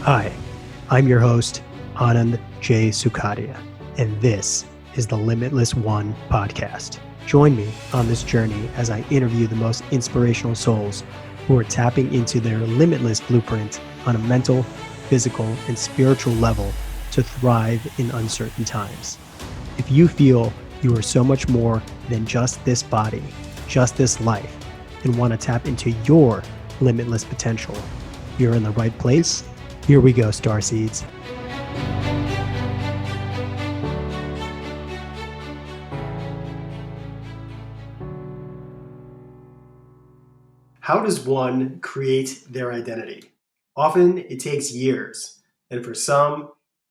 Hi, I'm your host, Anand J Sukhadia, and this is the Limitless One podcast. Join me on this journey as I interview the most inspirational souls who are tapping into their limitless blueprint on a mental, physical, and spiritual level to thrive in uncertain times. If you feel you are so much more than just this body, just this life, and want to tap into your limitless potential, you're in the right place. Here we go, starseeds. How does one create their identity? Often it takes years, and for some,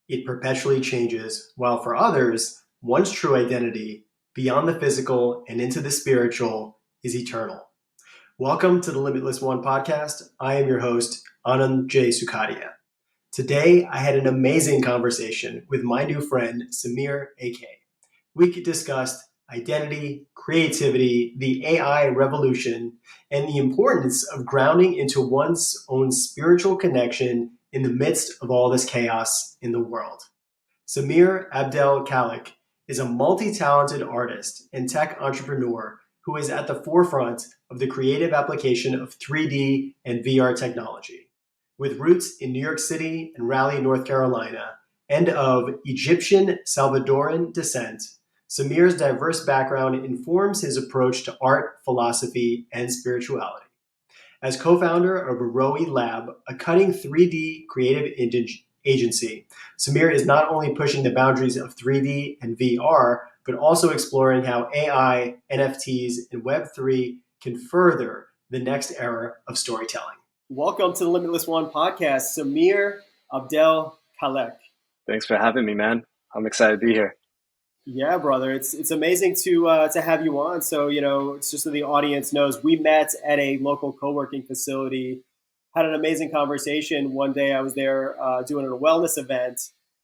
it perpetually changes, while for others, one's true identity, beyond the physical and into the spiritual, is eternal. Welcome to the Limitless One podcast. I am your host, Anand J Sukhadia. Today, I had an amazing conversation with my new friend, Sameer AK. We discussed identity, creativity, the AI revolution, and the importance of grounding into one's own spiritual connection in the midst of all this chaos in the world. Sameer Abdel-Khalek is a multi-talented artist and tech entrepreneur who is at the forefront of the creative application of 3D and VR technology. With roots in New York City and Raleigh, North Carolina, and of Egyptian Salvadoran descent, Sameer's diverse background informs his approach to art, philosophy, and spirituality. As co-founder of Roe Lab, a cutting 3D creative agency, Sameer is not only pushing the boundaries of 3D and VR, but also exploring how AI, NFTs, and Web3 can further the next era of storytelling. Welcome to the Limitless One podcast, Sameer Abdel-Khalek. Thanks for having me, man. I'm excited to be here. Yeah, brother. It's amazing to have you on. So, it's just so the audience knows, we met at a local co-working facility, had an amazing conversation. One day I was there doing a wellness event.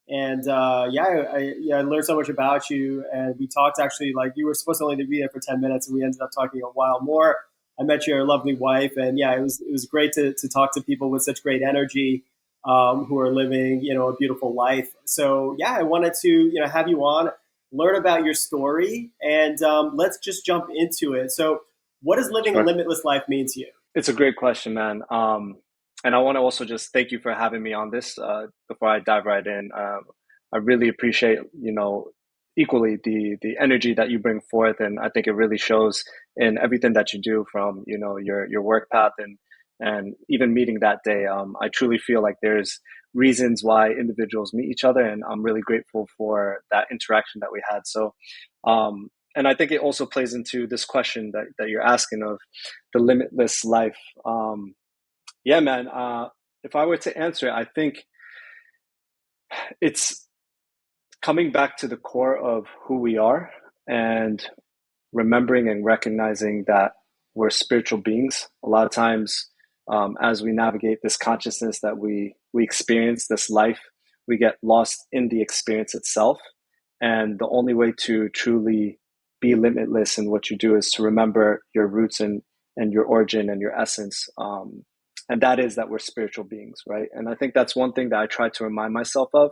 And I learned so much about you. And we talked actually, like, you were supposed to only be there for 10 minutes and we ended up talking a while more. I met your lovely wife, and it was great to talk to people with such great energy who are living, a beautiful life. So I wanted to, have you on, learn about your story, and let's just jump into it. So, what does living a limitless life mean to you? It's a great question, man. And I want to also just thank you for having me on this. Before I dive right in, I really appreciate, equally the energy that you bring forth, and I think it really shows in everything that you do, from your work path and even meeting that day. I truly feel like there's reasons why individuals meet each other, and I'm really grateful for that interaction that we had. So, and I think it also plays into this question that you're asking of the limitless life. Man. If I were to answer it, I think it's coming back to the core of who we are and remembering and recognizing that we're spiritual beings. A lot of times, as we navigate this consciousness that we experience, this life, we get lost in the experience itself. And the only way to truly be limitless in what you do is to remember your roots and your origin and your essence. And that is that we're spiritual beings, right? And I think that's one thing that I try to remind myself of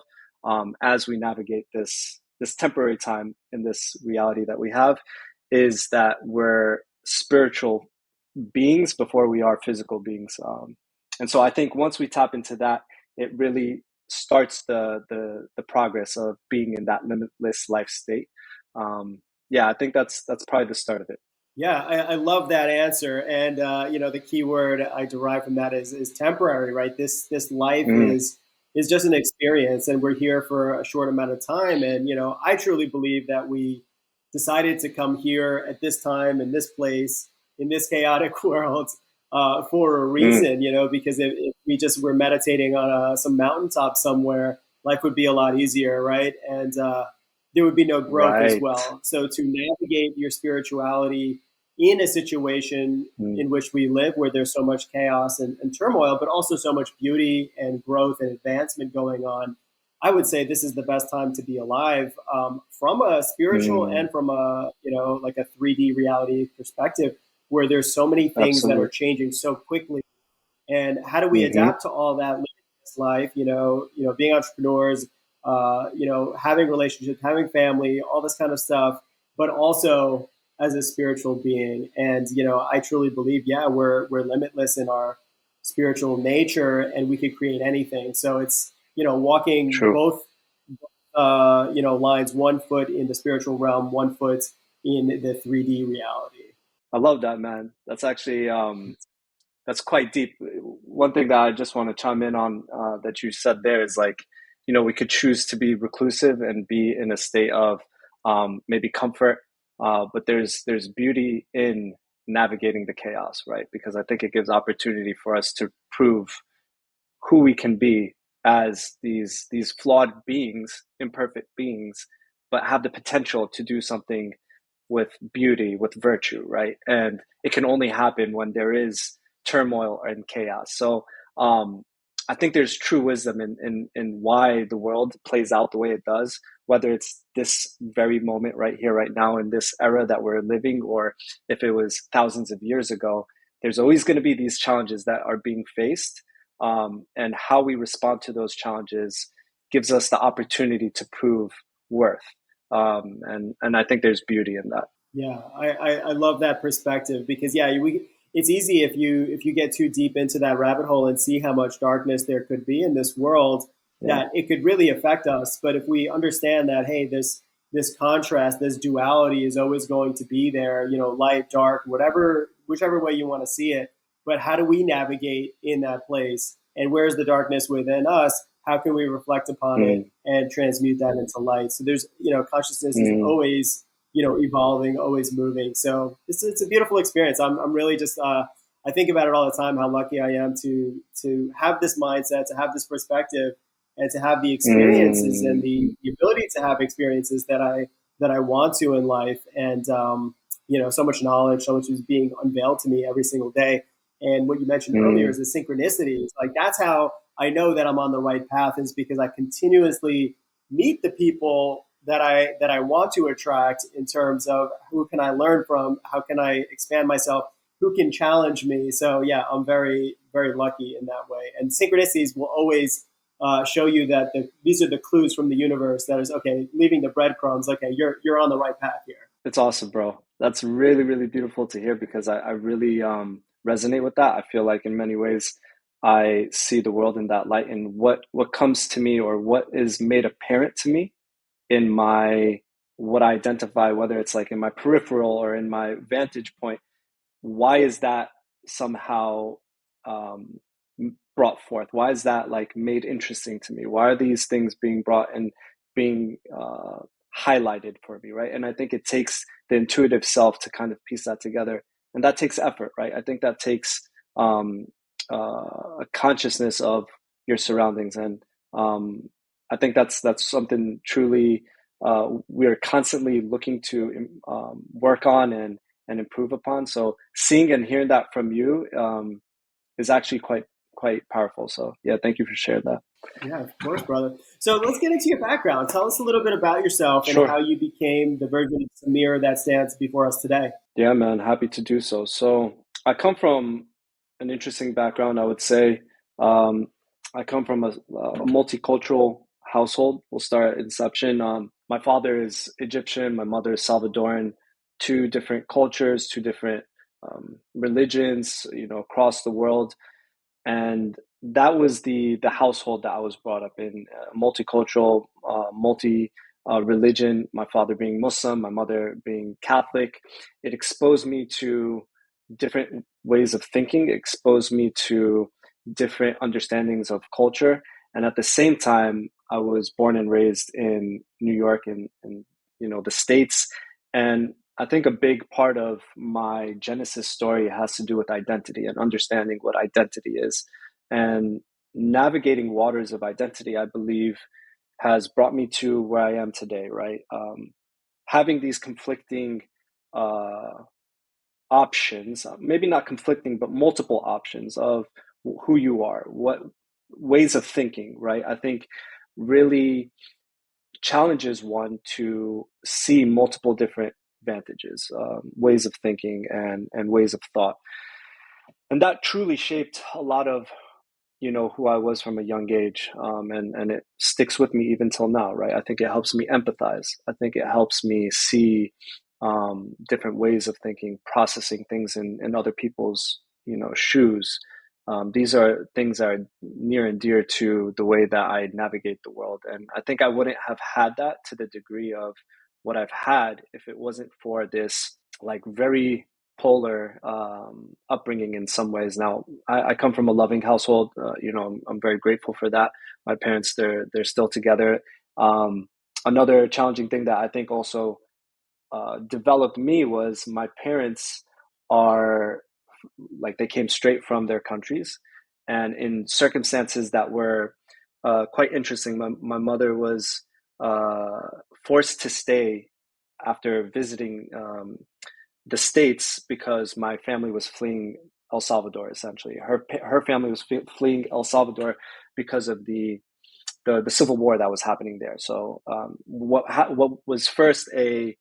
as we navigate this temporary time in this reality that we have, is that we're spiritual beings before we are physical beings. And so I think once we tap into that, it really starts the progress of being in that limitless life state. I think that's probably the start of it. Yeah, I love that answer. And, the key word I derive from that is temporary, right? This life is just an experience, and we're here for a short amount of time. And, I truly believe that we decided to come here at this time, in this place, in this chaotic world for a reason, because if we just were meditating on some mountaintop somewhere, life would be a lot easier, right? And there would be no growth as well. So to navigate your spirituality in a situation in which we live, where there's so much chaos and turmoil, but also so much beauty and growth and advancement going on, I would say this is the best time to be alive from a spiritual and from a, like a 3D reality perspective, where there's so many things that are changing so quickly. And how do we adapt to all that this life, being entrepreneurs, having relationships, having family, all this kind of stuff, but also as a spiritual being. And, I truly believe, yeah, we're limitless in our spiritual nature and we could create anything. So it's, walking True. both, lines, 1 foot in the spiritual realm, 1 foot in the 3D reality. I love that, man. That's actually that's quite deep. One thing that I just want to chime in on that you said there is like, we could choose to be reclusive and be in a state of maybe comfort, but there's beauty in navigating the chaos, right? Because I think it gives opportunity for us to prove who we can be as these flawed beings, imperfect beings, but have the potential to do something with beauty, with virtue, right? And it can only happen when there is turmoil and chaos. So um, I think there's true wisdom in why the world plays out the way it does, whether it's this very moment right here, right now, in this era that we're living, or if it was thousands of years ago. There's always going to be these challenges that are being faced, and how we respond to those challenges gives us the opportunity to prove worth. And I think there's beauty in that. Yeah, I love that perspective because it's easy if you get too deep into that rabbit hole and see how much darkness there could be in this world Yeah. that it could really affect us. But if we understand that, hey, this contrast, this duality is always going to be there, light, dark, whatever, whichever way you want to see it. But how do we navigate in that place? And where's the darkness within us? How can we reflect upon it Mm, and transmute that into light? So there's, consciousness is mm, always evolving, always moving. So it's a beautiful experience. I'm really just I think about it all the time how lucky I am to have this mindset, to have this perspective, and to have the experiences and mm, the ability to have experiences that I want to in life. And so much knowledge, so much is being unveiled to me every single day. And what you mentioned earlier is mm, the synchronicities. Like that's how I know that I'm on the right path is because I continuously meet the people that I want to attract in terms of who can I learn from, how can I expand myself, who can challenge me. So yeah, I'm very very lucky in that way. And synchronicities will always show you that these are the clues from the universe that is okay, leaving the breadcrumbs. Okay, you're on the right path here. it's awesome, bro. That's really, really beautiful to hear because I really resonate with that. I feel like in many ways I see the world in that light, and what comes to me or what is made apparent to me in my what I identify, whether it's like in my peripheral or in my vantage point, why is that somehow um, brought forth? Why is that like made interesting to me? Why are these things being brought and being highlighted for me, right? And I think it takes the intuitive self to kind of piece that together, and that takes effort, right? I think that takes um, a consciousness of your surroundings, and I think that's something truly we're constantly looking to work on and improve upon. So seeing and hearing that from you is actually quite powerful. So yeah, thank you for sharing that. Yeah, of course, brother. So let's get into your background. Tell us a little bit about yourself and how Sure. you became the version of Sameer that stands before us today. Yeah, man, happy to do so. So I come from an interesting background, I would say. Um, I come from a multicultural household. We'll start at inception. My father is Egyptian, my mother is Salvadoran, two different cultures, two different religions, across the world. And that was the household that I was brought up in, multicultural, multi religion. My father being Muslim, my mother being Catholic. It exposed me to different ways of thinking, exposed me to different understandings of culture, and at the same time, I was born and raised in New York and the States, and I think a big part of my Genesis story has to do with identity and understanding what identity is. And navigating waters of identity, I believe, has brought me to where I am today, right? Having these conflicting uh, options, maybe not conflicting, but multiple options of who you are, what ways of thinking, right? I think really challenges one to see multiple different vantages, ways of thinking, and ways of thought, and that truly shaped a lot of who I was from a young age, and it sticks with me even till now, right? I think it helps me empathize. I think it helps me see different ways of thinking, processing things in other people's, shoes. These are things that are near and dear to the way that I navigate the world, and I think I wouldn't have had that to the degree of what I've had if it wasn't for this like very polar upbringing in some ways. Now, I come from a loving household. I'm very grateful for that. My parents, they're still together. Another challenging thing that I think also developed me was my parents are like they came straight from their countries, and in circumstances that were quite interesting. My mother was uh, forced to stay after visiting the States because my family was fleeing El Salvador. Essentially, her family was fleeing El Salvador because of the civil war that was happening there. So what was first a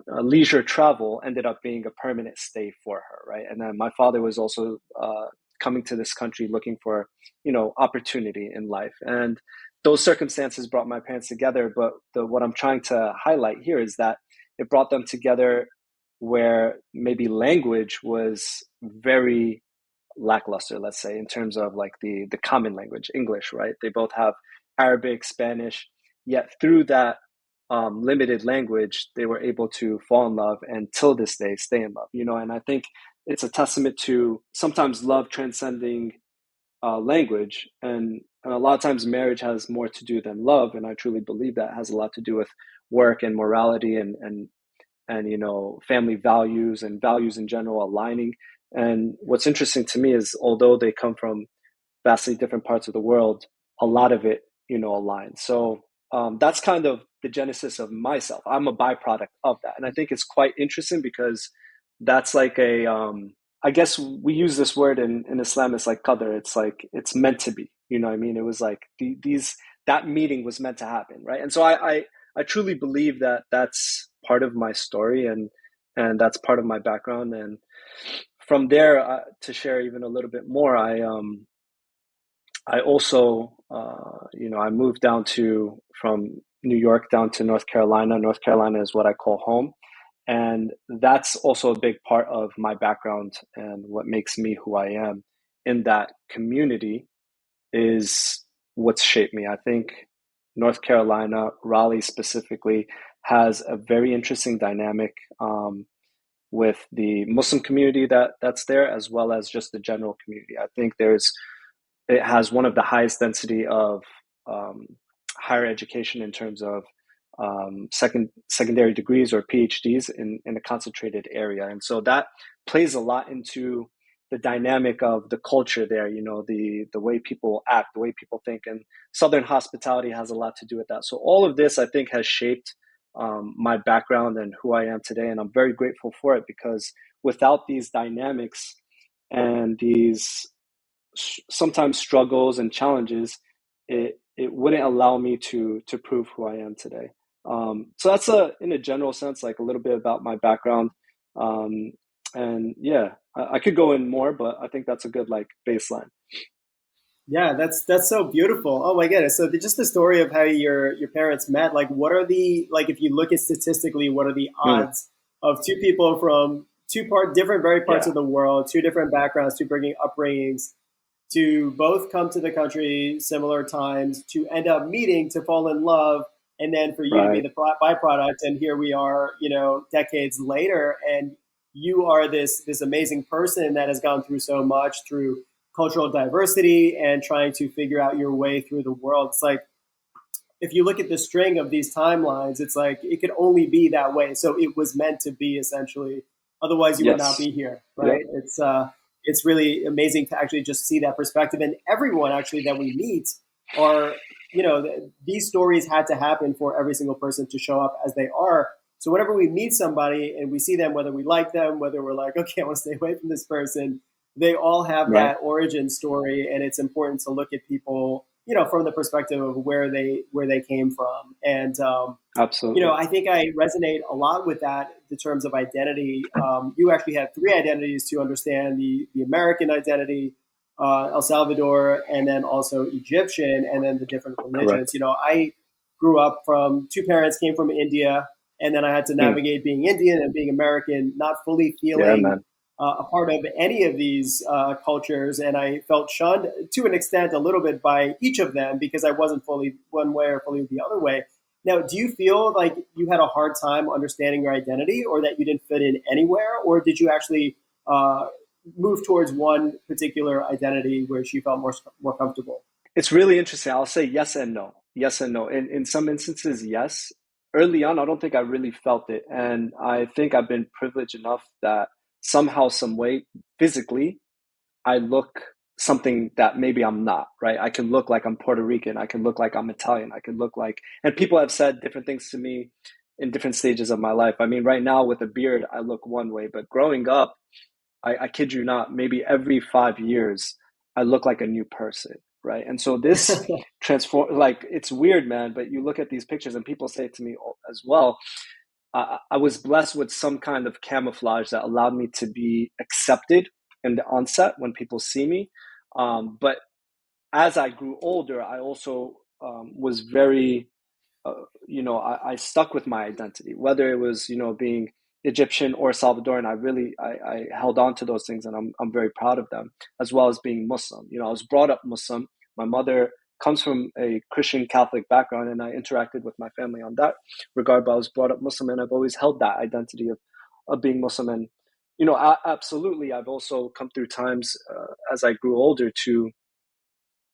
leisure travel ended up being a permanent stay for her, right? And then my father was also coming to this country looking for opportunity in life, and those circumstances brought my parents together. But what I'm trying to highlight here is that it brought them together where maybe language was very lackluster, let's say, in terms of like the common language, English, right? They both have Arabic, Spanish, yet through that limited language, they were able to fall in love and till this day stay in love, and I think it's a testament to sometimes love transcending language, and a lot of times marriage has more to do than love, and I truly believe that has a lot to do with work and morality and family values and values in general aligning. And what's interesting to me is although they come from vastly different parts of the world, a lot of it aligns. So that's kind of the genesis of myself. I'm a byproduct of that, and I think it's quite interesting because that's like a I guess we use this word in Islam. It's like qadr. It's like it's meant to be. You know what I mean? It was like these that meeting was meant to happen, right? And so I truly believe that that's part of my story, and that's part of my background. And from there, to share even a little bit more, I also I moved down to from New York down to North Carolina. North Carolina is what I call home, and that's also a big part of my background and what makes me who I am. In that community is what's shaped me. I think North Carolina, Raleigh specifically, has a very interesting dynamic with the Muslim community that's there, as well as just the general community. I think it has one of the highest density of um, higher education in terms of secondary degrees or PhDs in a concentrated area, and so that plays a lot into the dynamic of the culture there. The way people act, the way people think, and Southern hospitality has a lot to do with that. So all of this, I think, has shaped my background and who I am today, and I'm very grateful for it because without these dynamics and these sometimes struggles and challenges, it wouldn't allow me to prove who I am today. So that's in a general sense, like a little bit about my background. Um, and yeah, I could go in more, but I think that's a good like baseline. Yeah, that's so beautiful. Oh my goodness. So just the story of how your parents met, like what are the like if you look at statistically, what are the Mm, odds of two people from different very parts yeah, of the world, two different backgrounds, two bringing upbringings, to both come to the country similar times, to end up meeting, to fall in love, and then for you to be right. the byproduct. And here we are, decades later, and you are this amazing person that has gone through so much through cultural diversity and trying to figure out your way through the world. It's like if you look at the string of these timelines, it's like it could only be that way. So it was meant to be essentially. Otherwise, you would not Yes. be here, Yep. right? It's really amazing to actually just see that perspective. And everyone actually that we meet are, these stories had to happen for every single person to show up as they are. So whenever we meet somebody and we see them, whether we like them, whether we're like, okay, I want to stay away from this person, they all have Right. that origin story, and it's important to look at people, from the perspective of where they came from. And Absolutely. I think I resonate a lot with that in terms of identity. You actually have three identities to understand the American identity, El Salvador, and then also Egyptian, and then the different religions. Correct. You know, I grew up from two parents came from India, and then I had to Hmm. navigate being Indian and being American, not fully Yeah, feeling man. a part of any of these cultures, and I felt shunned to an extent a little bit by each of them because I wasn't fully one way or fully the other way. Now, do you feel like you had a hard time understanding your identity, or that you didn't fit in anywhere, or did you actually uh, move towards one particular identity where she felt more comfortable? It's really interesting. I'll say yes and no. Yes and no. In some instances, yes. Early on, I don't think I really felt it. And I think I've been privileged enough that somehow, some way, physically, I look something that maybe I'm not, right? I can look like I'm Puerto Rican. I can look like I'm Italian. I can look like, and people have said different things to me in different stages of my life. I mean, right now with a beard, I look one way, but growing up, I kid you not, maybe every 5 years, I look like a new person, right? And so this transform, like, it's weird, man, but you look at these pictures and people say to me as well, I was blessed with some kind of camouflage that allowed me to be accepted in the onset when people see me. But as I grew older, I also was very uh, I stuck with my identity, whether it was, being Egyptian or Salvadoran. I held on to those things, and I'm very proud of them, as well as being Muslim. I was brought up Muslim. My mother comes from a Christian Catholic background, and I interacted with my family on that regard. But I was brought up Muslim, and I've always held that identity of being Muslim. And absolutely, I've also come through times as I grew older to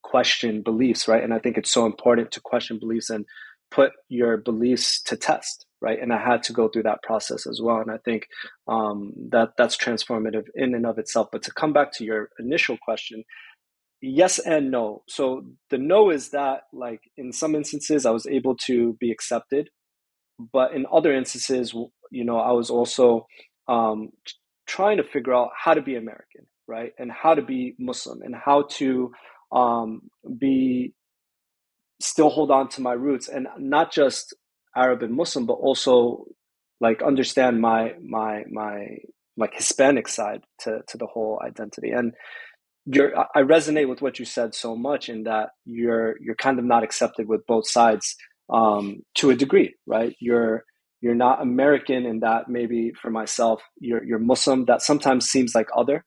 question beliefs, right? And I think it's so important to question beliefs and put your beliefs to test, right? And I had to go through that process as well. And I think that's transformative in and of itself. But to come back to your initial question, yes and no. So the no is that, like, in some instances, I was able to be accepted, but in other instances, I was also um, trying to figure out how to be American, right, and how to be Muslim, and how to um, be still hold on to my roots, and not just Arab and Muslim, but also like understand my like Hispanic side to the whole identity. And I resonate with what you said so much, in that you're kind of not accepted with both sides to a degree, right? You're not American in that, maybe for myself, you're Muslim. That sometimes seems like other.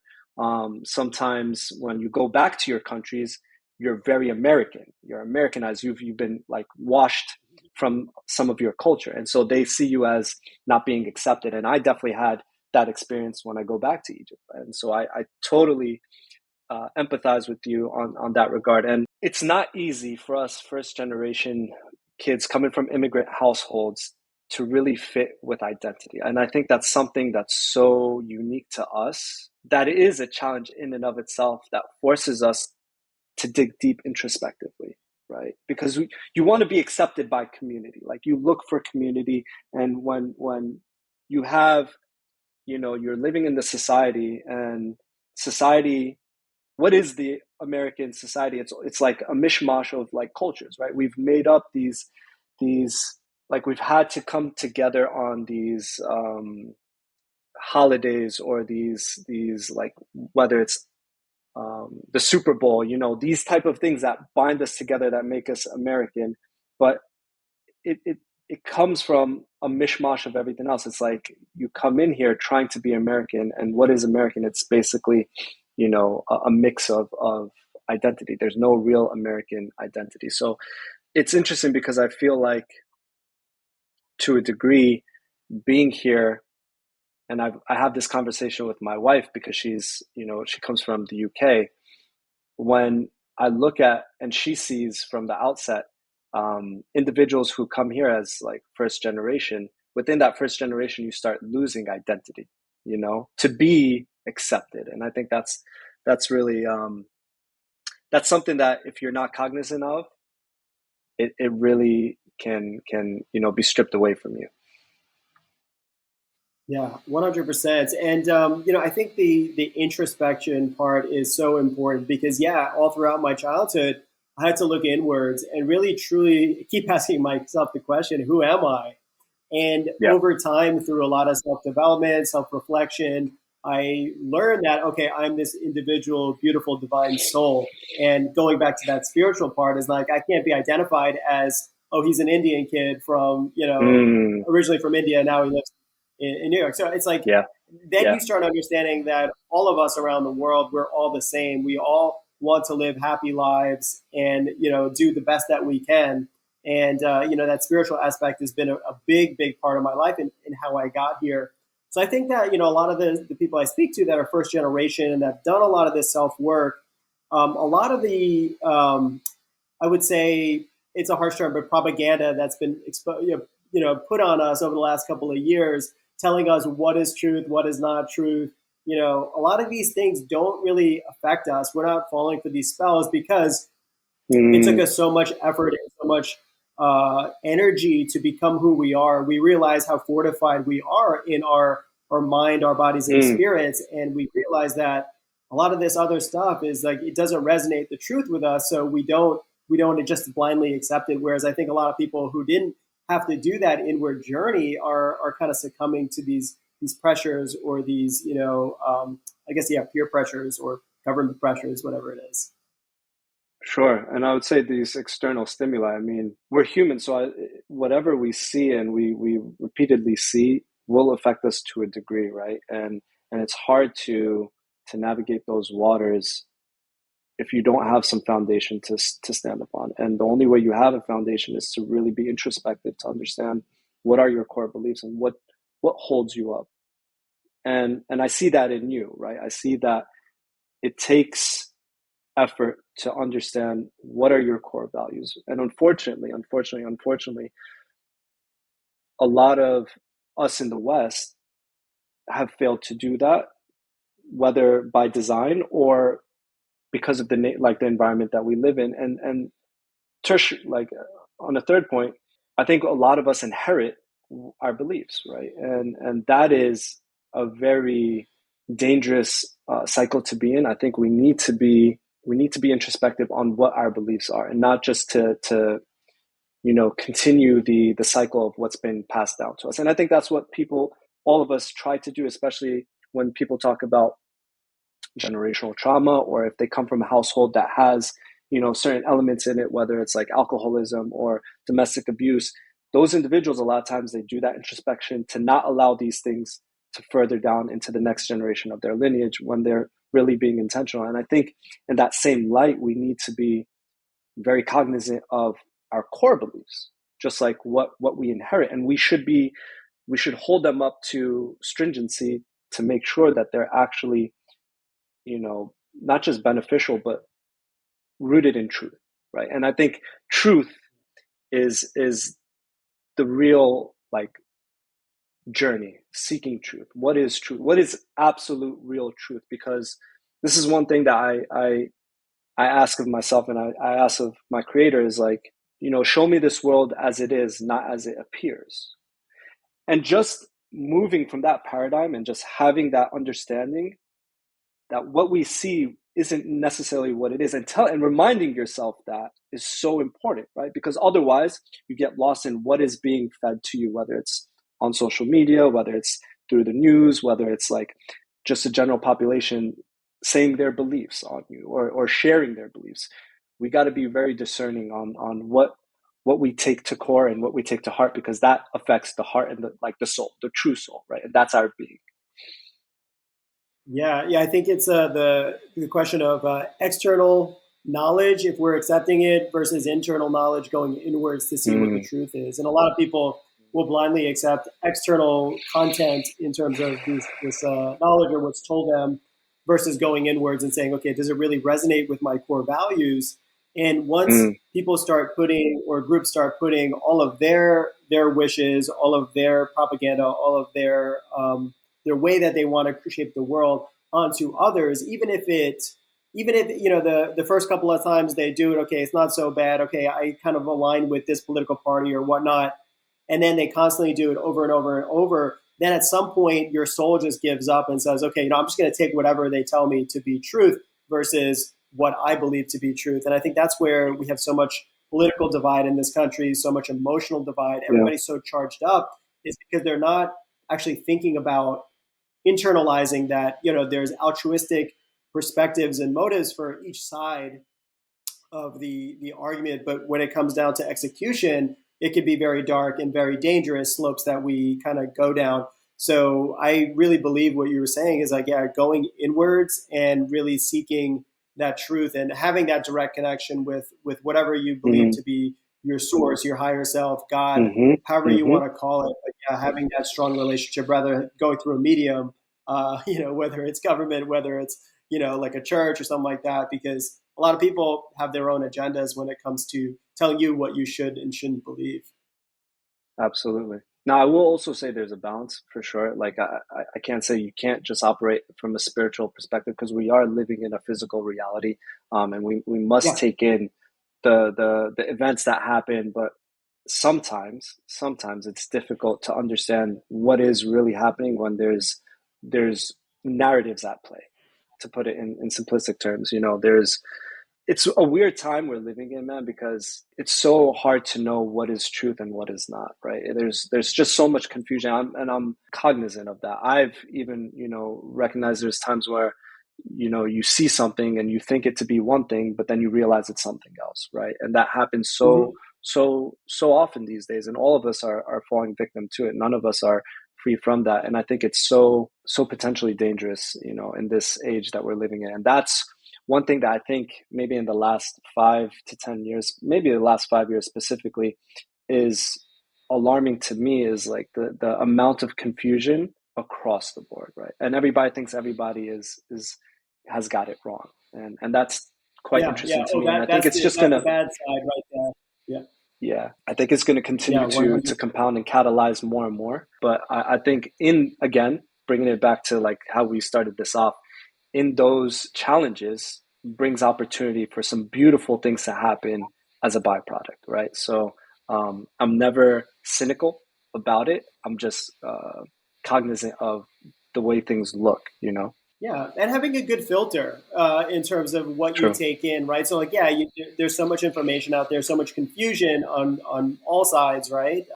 Sometimes when you go back to your countries, you're very American. You're Americanized. You've been like washed from some of your culture, and so they see you as not being accepted. And I definitely had that experience when I go back to Egypt, and so I totally empathize with you on that regard. And it's not easy for us first generation kids coming from immigrant households to really fit with identity. And I think that's something that's so unique to us, that it is a challenge in and of itself, that forces us to dig deep introspectively, right? Because you want to be accepted by community. Like, you look for community, and when you have, you're living in the society, and society, what is the American society? It's like a mishmash of like cultures, right? We've made up these like, we've had to come together on these holidays, or these like, whether it's the Super Bowl, these type of things that bind us together, that make us American. But it comes from a mishmash of everything else. It's like, you come in here trying to be American, and what is American? It's basically, a mix of identity. There's no real American identity. So it's interesting, because I feel like, to a degree, being here, and I have this conversation with my wife, because she comes from the UK. When I look at, and she sees from the outset, individuals who come here as like first generation, within that first generation, you start losing identity, to be accepted. And I think that's really that's something that, if you're not cognizant of, it really can be stripped away from you. Yeah, 100%. And I think the introspection part is so important because, yeah, all throughout my childhood, I had to look inwards and really truly keep asking myself the question, who am I? And Yeah. over time, through a lot of self development, self reflection, I learned that, okay, I'm this individual, beautiful, divine soul. And going back to that spiritual part is like, I can't be identified as, oh, he's an Indian kid from, Mm, originally from India. Now he lives in New York. So it's like, yeah, then yeah, you start understanding that all of us around the world, we're all the same. We all want to live happy lives and, do the best that we can. And, that spiritual aspect has been a big, big part of my life and how I got here. So I think that, a lot of the people I speak to that are first generation and have done a lot of this self work, a lot of the, I would say it's a harsh term, but propaganda that's been put on us over the last couple of years, telling us what is truth, what is not truth. A lot of these things don't really affect us. We're not falling for these spells because it took mm, us so much effort and so much energy to become who we are. We realize how fortified we are in our mind, our bodies, and mm. spirits, and we realize that a lot of this other stuff is like it doesn't resonate the truth with us, so we don't just blindly accept it. Whereas I think a lot of people who didn't have to do that inward journey are kind of succumbing to these pressures or these I guess peer pressures or government pressures, whatever it is. Sure. And I would say these external stimuli, I mean, we're human, so whatever we see and we repeatedly see will affect us to a degree, right? And it's hard to navigate those waters if you don't have some foundation to stand upon. And the only way you have a foundation is to really be introspective to understand what are your core beliefs and what holds you up. And I see that in you, right? I see that it takes effort to understand what are your core values. And unfortunately, a lot of us in the West have failed to do that, whether by design or because of the environment that we live in. And tertiary, on a third point, I think a lot of us inherit our beliefs, right? And that is a very dangerous cycle to be in. I think we need to be introspective on what our beliefs are, and not just to continue the cycle of what's been passed down to us. And I think that's what all of us try to do, especially when people talk about generational trauma, or if they come from a household that has certain elements in it, whether it's like alcoholism or domestic abuse. Those individuals, a lot of times, they do that introspection to not allow these things to further down into the next generation of their lineage when they're really being intentional. And I think in that same light, we need to be very cognizant of our core beliefs, just like what we inherit, and we should hold them up to stringency to make sure that they're actually not just beneficial, but rooted in truth, right? And I think truth is the real journey, seeking truth. What is truth? What is absolute real truth? Because this is one thing that I ask of myself, and I ask of my creator is show me this world as it is, not as it appears. And just moving from that paradigm and just having that understanding that what we see isn't necessarily what it is, and reminding yourself that is so important, right? Because otherwise you get lost in what is being fed to you, whether it's on social media, whether it's through the news, whether it's just a general population saying their beliefs on you, or sharing their beliefs. We got to be very discerning on what we take to core and what we take to heart, because that affects the heart and the soul, the true soul, right? And that's our being. Yeah, yeah, I think it's the question of external knowledge, if we're accepting it, versus internal knowledge going inwards to see what the Mm, truth is. And a lot of people will blindly accept external content in terms of this knowledge or what's told them, versus going inwards and saying, okay, does it really resonate with my core values? And once mm, people start putting or groups start putting all of their wishes, all of their propaganda, all of their way that they want to shape the world onto others, even if the first couple of times they do it, okay, it's not so bad, okay, I kind of align with this political party or whatnot, and then they constantly do it over and over and over, then at some point your soul just gives up and says, okay, I'm just going to take whatever they tell me to be truth versus what I believe to be truth. And I think that's where we have so much political divide in this country, so much emotional divide. yeah. Everybody's so charged up is because they're not actually thinking about internalizing that, there's altruistic perspectives and motives for each side of the argument, but when it comes down to execution, it can be very dark and very dangerous slopes that we kind of go down. So I really believe what you were saying is like, yeah, going inwards and really seeking that truth and having that direct connection with whatever you believe Mm-hmm. to be your source, your higher self, God, Mm-hmm. however you Mm-hmm. want to call it. But yeah, having that strong relationship rather going through a medium, whether it's government, whether it's like a church or something like that, because a lot of people have their own agendas when it comes to telling you what you should and shouldn't believe. Absolutely. Now, I will also say there's a balance for sure. Like, I can't say you can't just operate from a spiritual perspective because we are living in a physical reality, and we must Yeah. take in the events that happen. But sometimes it's difficult to understand what is really happening when there's narratives at play. To put it in simplistic terms, it's a weird time we're living in, man, because it's so hard to know what is truth and what is not, right? There's just so much confusion, and I'm cognizant of that. I've even recognized there's times where you see something and you think it to be one thing, but then you realize it's something else, right? And that happens Hmm. so often these days, and all of us are falling victim to it. None of us are free from that, and I think it's so potentially dangerous, in this age that we're living in, and that's one thing that I think maybe in the last 5 to 10 years, maybe the last 5 years specifically, is alarming to me is like the amount of confusion across the board, right? And everybody thinks everybody is has got it wrong, and that's quite Yeah, yeah. interesting to Oh, me. And I think that's it's just the gonna, bad side right there. Yeah, yeah, I think it's gonna yeah. continue One to hundred. compound and catalyze more and more. But I think in again bringing it back to like how we started this off, in those challenges brings opportunity for some beautiful things to happen as a byproduct, right? So I'm never cynical about it. I'm just cognizant of the way things look. Yeah, and having a good filter in terms of what you True. take in, right? So, like, yeah, there's so much information out there, so much confusion on all sides, right?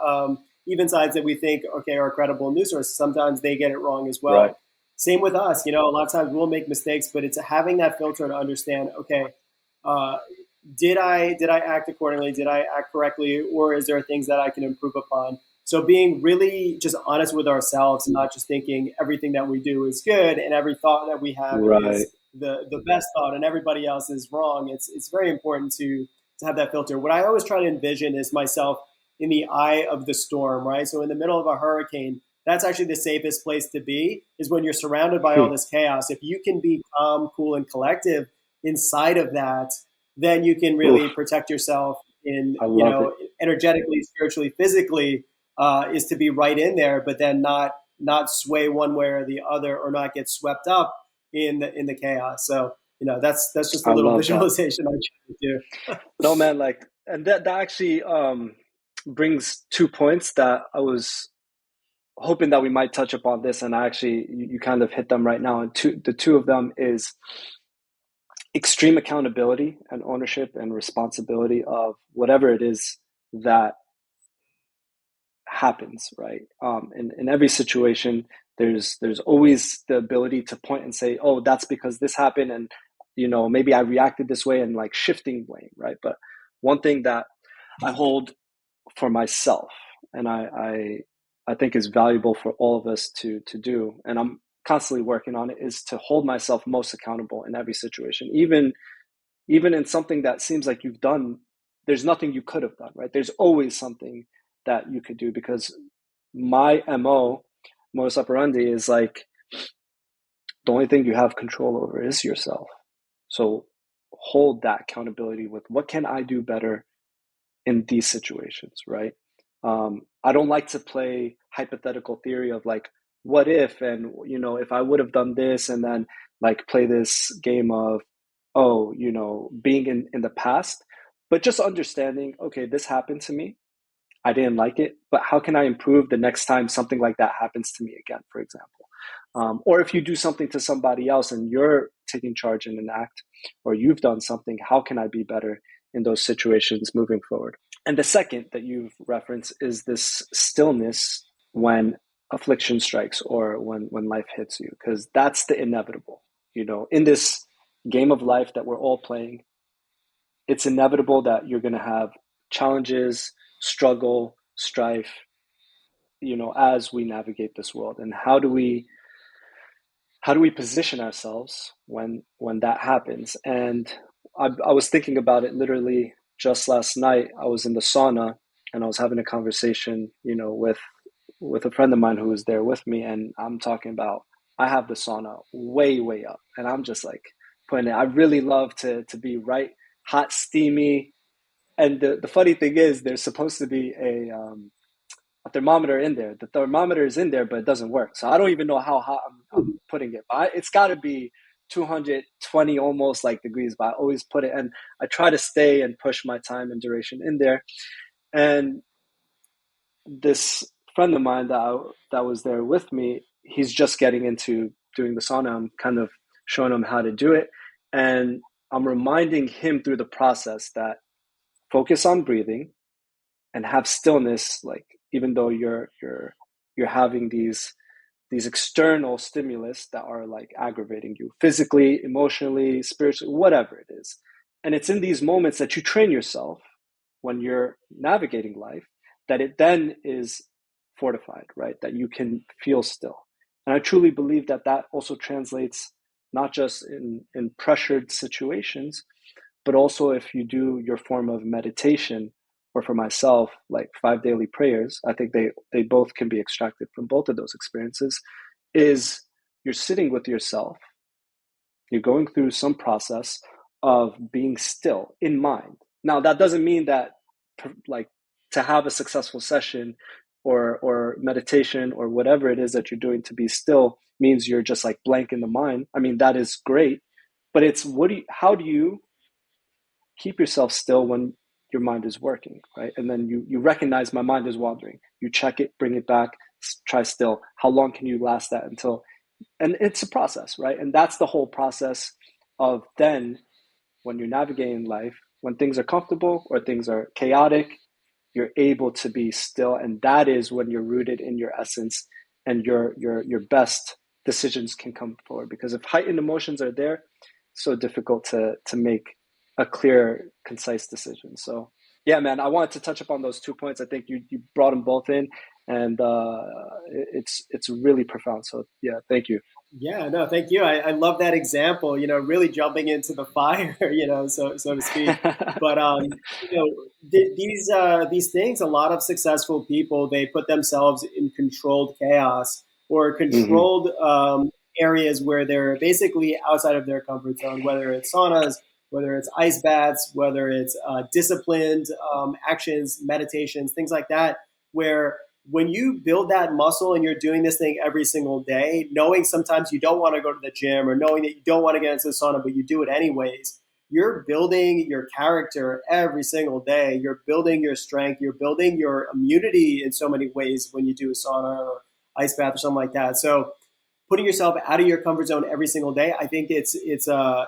Even sides that we think, okay, are credible news sources. Sometimes they get it wrong as Right. well. Same with us, a lot of times we'll make mistakes, but it's having that filter to understand, okay, uh, did I act accordingly? Did I act correctly, or is there things that I can improve upon? So being really just honest with ourselves and not just thinking everything that we do is good and every thought that we have Right. is the best thought and everybody else is wrong. It's very important to have that filter. What I always try to envision is myself in the eye of the storm, right? So in the middle of a hurricane, that's actually the safest place to be is when you're surrounded by all Hmm. this chaos. If you can be calm, cool, and collective inside of that, then you can really Oof. protect yourself in, I love it. energetically, spiritually, physically, is to be right in there, but then not sway one way or the other, or not get swept up in the chaos. So that's just a I little love that. visualization I try to do. No, man, like, and that actually brings 2 points that I was hoping that we might touch upon this, and I actually you kind of hit them right now. And the two of them is extreme accountability and ownership and responsibility of whatever it is that happens, right? In every situation, there's always the ability to point and say, "Oh, that's because this happened," and maybe I reacted this way, and like shifting blame, right? But one thing that I hold for myself, and I think is valuable for all of us to do, and I'm constantly working on it, is to hold myself most accountable in every situation, even in something that seems like you've done. There's nothing you could have done, right? There's always something that you could do, because my modus operandi is like the only thing you have control over is yourself. So hold that accountability with what can I do better in these situations, right? I don't like to play hypothetical theory of like, what if, and if I would have done this, and then like play this game of, oh, being in the past, but just understanding, okay, this happened to me. I didn't like it, but how can I improve the next time something like that happens to me again, for example? Or if you do something to somebody else and you're taking charge in an act, or you've done something, how can I be better in those situations moving forward? And the second that you've referenced is this stillness when affliction strikes or when life hits you, because that's the inevitable. In this game of life that we're all playing, it's inevitable that you're going to have challenges, struggle, strife, as we navigate this world. And how do we position ourselves when that happens? And I was thinking about it literally just last night. I was in the sauna and I was having a conversation, with a friend of mine who was there with me, and I'm talking about I have the sauna way, way up, and I'm just like putting it. I really love to be right hot, steamy. And the funny thing is, there's supposed to be a thermometer in there. The thermometer is in there, but it doesn't work. So I don't even know how hot I'm putting it. But it's got to be 220 almost like degrees. But I always put it, and I try to stay and push my time and duration in there. And this friend of mine that was there with me, he's just getting into doing the sauna. I'm kind of showing him how to do it, and I'm reminding him through the process that focus on breathing and have stillness. Like, even though you're having these external stimulus that are like aggravating you physically, emotionally, spiritually, whatever it is. And it's in these moments that you train yourself when you're navigating life, that it then is fortified, right? That you can feel still. And I truly believe that that also translates not just in pressured situations, but also if you do your form of meditation, or for myself, like 5 daily prayers. I think they both can be extracted from both of those experiences. Is you're sitting with yourself, you're going through some process of being still in mind. Now, that doesn't mean that, like, to have a successful session or meditation or whatever it is that you're doing to be still means you're just like blank in the mind. I mean, that is great, but it's how do you keep yourself still when your mind is working, right? And then you recognize my mind is wandering. You check it, bring it back, try still. How long can you last that until? And it's a process, right? And that's the whole process of then when you're navigating life, when things are comfortable or things are chaotic, you're able to be still, and that is when you're rooted in your essence, and your best decisions can come forward. Because if heightened emotions are there, it's so difficult to make a clear, concise decision. So yeah, man, I wanted to touch upon those 2 points. I think you brought them both in, and it's really profound. So yeah, thank you. Yeah, no, thank you. I love that example, really jumping into the fire, so to speak. But these things, a lot of successful people, they put themselves in controlled chaos or Hmm. controlled areas where they're basically outside of their comfort zone, whether it's saunas, whether it's ice baths, whether it's disciplined actions, meditations, things like that, where when you build that muscle and you're doing this thing every single day, knowing sometimes you don't want to go to the gym or knowing that you don't want to get into the sauna, but you do it anyways, you're building your character every single day. You're building your strength. You're building your immunity in so many ways when you do a sauna or ice bath or something like that. So putting yourself out of your comfort zone every single day, I think it's a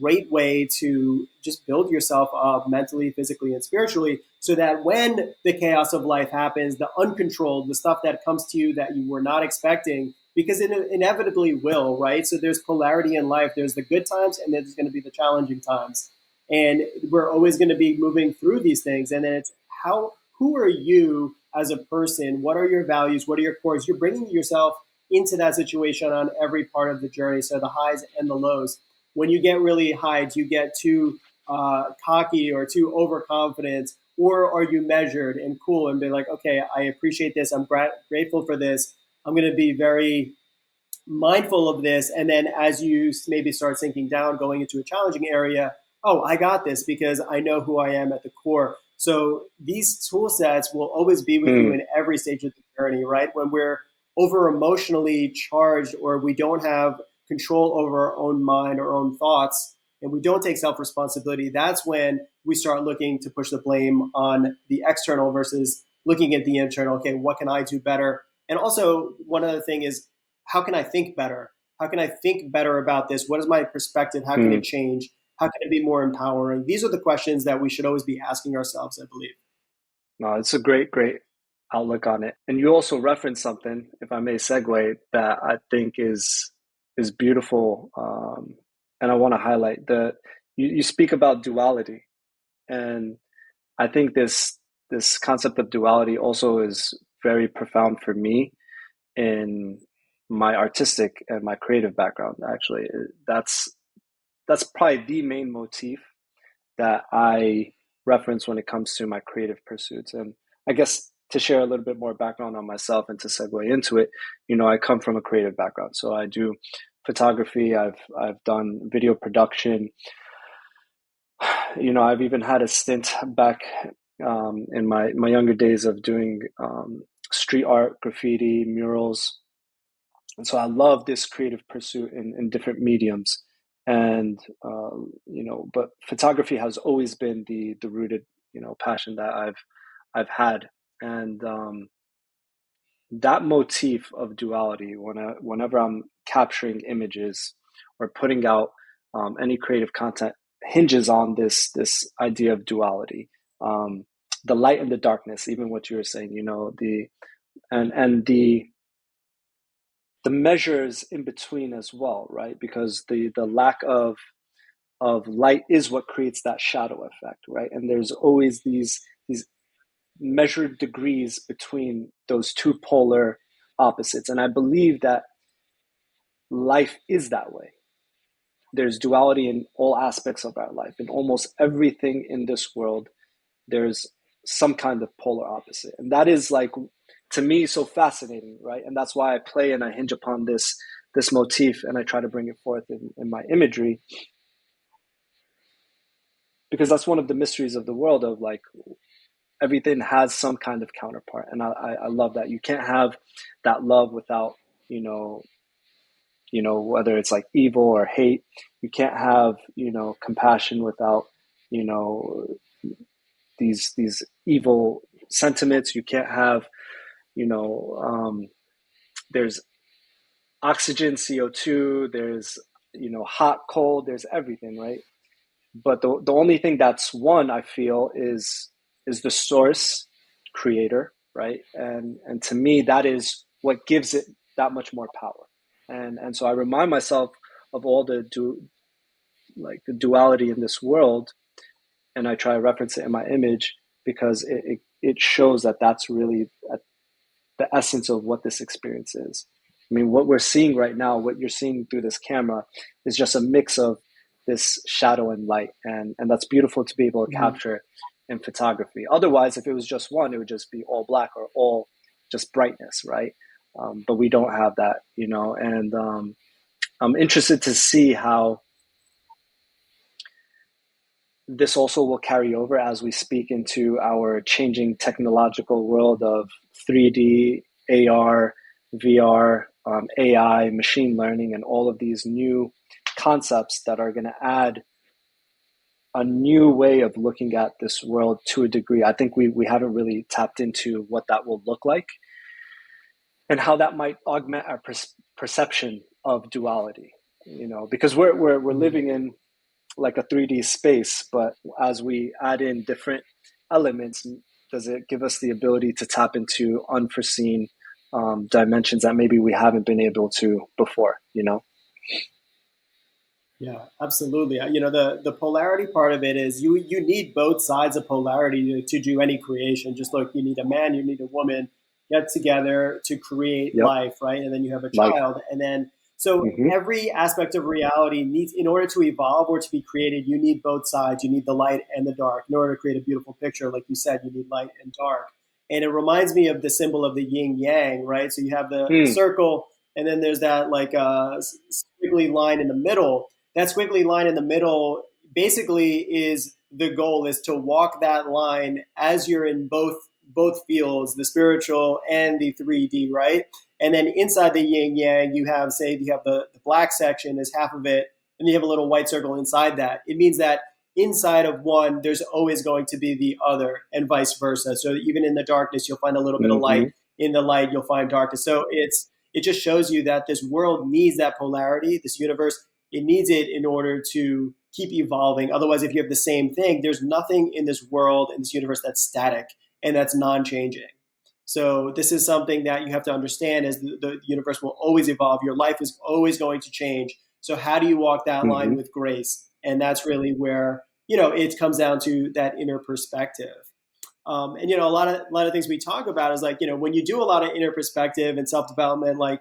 great way to just build yourself up mentally, physically, and spiritually, so that when the chaos of life happens, the uncontrolled, the stuff that comes to you that you were not expecting, because it inevitably will, right? So there's polarity in life. There's the good times, and then there's going to be the challenging times, and we're always going to be moving through these things. And then it's who are you as a person? What are your values? What are your cores? You're bringing yourself into that situation on every part of the journey. So the highs and the lows. When you get really high, do you get too cocky or too overconfident, or are you measured and cool and be like, okay, I appreciate this. I'm grateful for this. I'm going to be very mindful of this. And then as you maybe start sinking down, going into a challenging area, oh, I got this because I know who I am at the core. So these tool sets will always be with you Mm, in every stage of the journey, right? When we're over emotionally charged or we don't have control over our own mind or own thoughts and we don't take self responsibility, that's when we start looking to push the blame on the external versus looking at the internal. Okay, what can I do better? And also, one other thing is, how can I think better? How can I think better about this? What is my perspective? How can it mm. change? How can it be more empowering? These are the questions that we should always be asking ourselves, I believe. No, it's a great, great outlook on it. And you also referenced something, if I may segue, that I think is beautiful, and I want to highlight the you speak about duality, and I think this concept of duality also is very profound for me in my artistic and my creative background. Actually, that's probably the main motif that I reference when it comes to my creative pursuits. And I guess to share a little bit more background on myself and to segue into it, I come from a creative background. So I do photography, I've done video production. I've even had a stint back in my younger days of doing street art, graffiti, murals. And so I love this creative pursuit in different mediums. And but photography has always been the rooted passion that I've had. And that motif of duality, whenever I'm capturing images or putting out any creative content, hinges on this idea of duality, the light and the darkness. Even what you were saying, the and the measures in between as well, right? Because the lack of light is what creates that shadow effect, right? And there's always these measured degrees between those two polar opposites. And I believe that life is that way. There's duality in all aspects of our life. In almost everything in this world, there's some kind of polar opposite. And that is, like, to me, so fascinating, right? And that's why I play and I hinge upon this motif, and I try to bring it forth in my imagery, because that's one of the mysteries of the world, of like everything has some kind of counterpart. And I love that. You can't have that love without, whether it's like evil or hate. You can't have, compassion without, you know, these evil sentiments. You can't have, there's oxygen, CO2, there's, hot, cold, there's everything, right? But the only thing that's one, I feel, is the source creator, right? And to me, that is what gives it that much more power. And so I remind myself of all the duality in this world, and I try to reference it in my image, because it shows that that's really the essence of what this experience is. I mean, what we're seeing right now, what you're seeing through this camera, is just a mix of this shadow and light, and that's beautiful to be able to capture in photography. Otherwise, if it was just one, it would just be all black or all just brightness, right? But we don't have that, and I'm interested to see how this also will carry over as we speak into our changing technological world of 3D, AR, VR, AI, machine learning, and all of these new concepts that are going to add a new way of looking at this world to a degree. I think we haven't really tapped into what that will look like and how that might augment our perception of duality, because we're living in like a 3D space, but as we add in different elements, does it give us the ability to tap into unforeseen dimensions that maybe we haven't been able to before? Yeah, absolutely. The polarity part of it is you need both sides of polarity to do any creation. Just like you need a man, you need a woman get together to create Yep. life, right? And then you have a Life. child, and then so Mm-hmm. every aspect of reality needs, in order to evolve or to be created, you need both sides. You need the light and the dark. In order to create a beautiful picture, like you said, you need light and dark. And it reminds me of the symbol of the yin yang, right? So you have the circle, and then there's that like squiggly line in the middle. That squiggly line in the middle basically is the goal, is to walk that line as you're in both fields, the spiritual and the 3D, right? And then inside the yin yang, you have, say, you have the black section is half of it, and you have a little white circle inside that. It means that inside of one, there's always going to be the other, and vice versa. So even in the darkness, you'll find a little bit of light. Mm-hmm. In the light, you'll find darkness. So it just shows you that this world needs that polarity. This universe, it needs it in order to keep evolving. Otherwise, if you have the same thing, there's nothing in this world, in this universe, that's static and that's non-changing. So this is something that you have to understand as the universe will always evolve. Your life is always going to change. So how do you walk that line Hmm. with grace? And that's really where, it comes down to that inner perspective. And a lot of things we talk about is like, when you do a lot of inner perspective and self development, like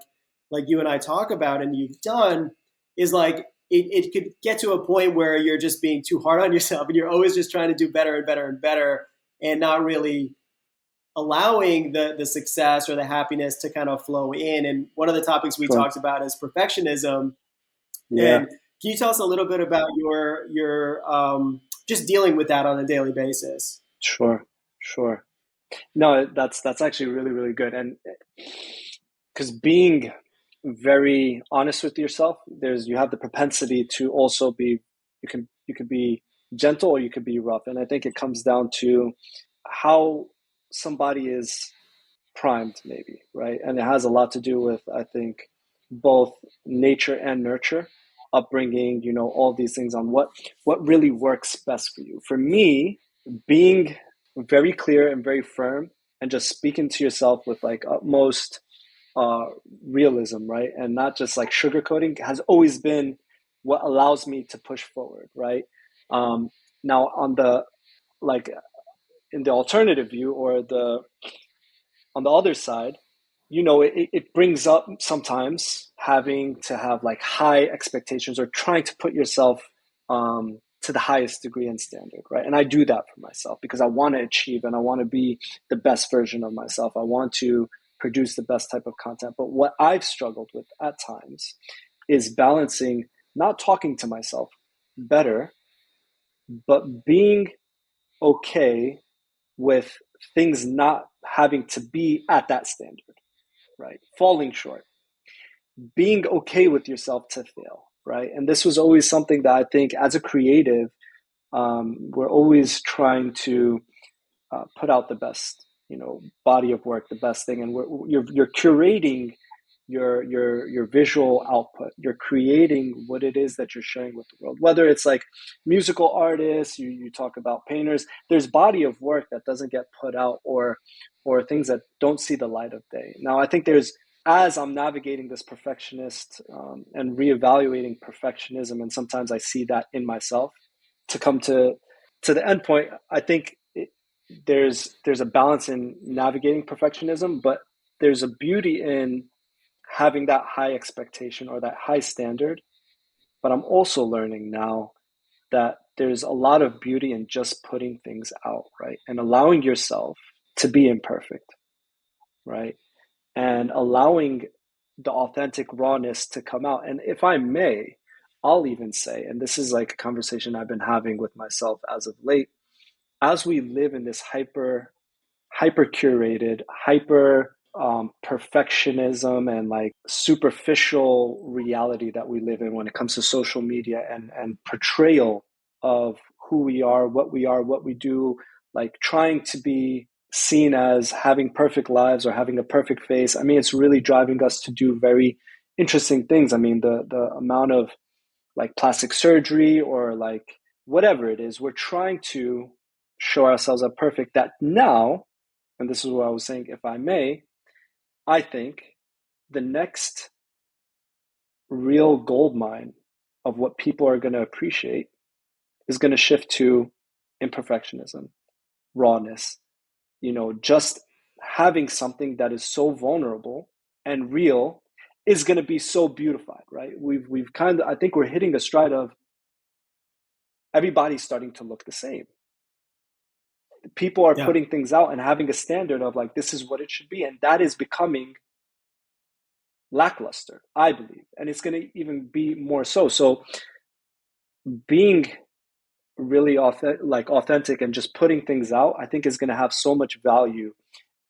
you and I talk about and you've done, is like it could get to a point where you're just being too hard on yourself and you're always just trying to do better and better and better and not really allowing the success or the happiness to kind of flow in. And one of the topics we Sure. talked about is perfectionism. Yeah. And can you tell us a little bit about your just dealing with that on a daily basis? Sure. Sure. No, that's actually really, really good. And because being very honest with yourself, you have the propensity to also be you can be gentle or you could be rough. And I think it comes down to how somebody is primed, maybe, right? And it has a lot to do with, I think, both nature and nurture, upbringing, all these things on what really works best for you. For me, being very clear and very firm and just speaking to yourself with like utmost uh, realism, right? And not just like sugarcoating has always been what allows me to push forward, right? Um, Now, on the like in the alternative view or the on the other side, it brings up sometimes having to have like high expectations or trying to put yourself to the highest degree and standard, right? And I do that for myself because I want to achieve and I want to be the best version of myself. I want to produce the best type of content. But what I've struggled with at times is balancing not talking to myself better, but being okay with things not having to be at that standard, right? Falling short, being okay with yourself to fail, right? And this was always something that I think as a creative, we're always trying to put out the best, body of work, the best thing, and you're curating your visual output. You're creating what it is that you're sharing with the world. Whether it's like musical artists, you talk about painters. There's body of work that doesn't get put out, or things that don't see the light of day. Now, I think there's as I'm navigating this perfectionist and reevaluating perfectionism, and sometimes I see that in myself to come to the end point. I think there's a balance in navigating perfectionism, but there's a beauty in having that high expectation or that high standard. But I'm also learning now that there's a lot of beauty in just putting things out, right? And allowing yourself to be imperfect, right? And allowing the authentic rawness to come out. And if I may, I'll even say, and this is like a conversation I've been having with myself as of late, as we live in this hyper curated, hyper perfectionism and like superficial reality that we live in when it comes to social media and portrayal of who we are, what we do, like trying to be seen as having perfect lives or having a perfect face. I mean, it's really driving us to do very interesting things. I mean, the amount of like plastic surgery or like whatever it is, we're trying to show ourselves as perfect that now, and this is what I was saying, if I may, I think the next real gold mine of what people are going to appreciate is going to shift to imperfectionism, rawness, just having something that is so vulnerable and real is going to be so beautified, right? We've kind of, I think we're hitting the stride of everybody's starting to look the same. People are Yeah. putting things out and having a standard of like, this is what it should be. And that is becoming lackluster, I believe. And it's going to even be more so. So being really authentic and just putting things out, I think is going to have so much value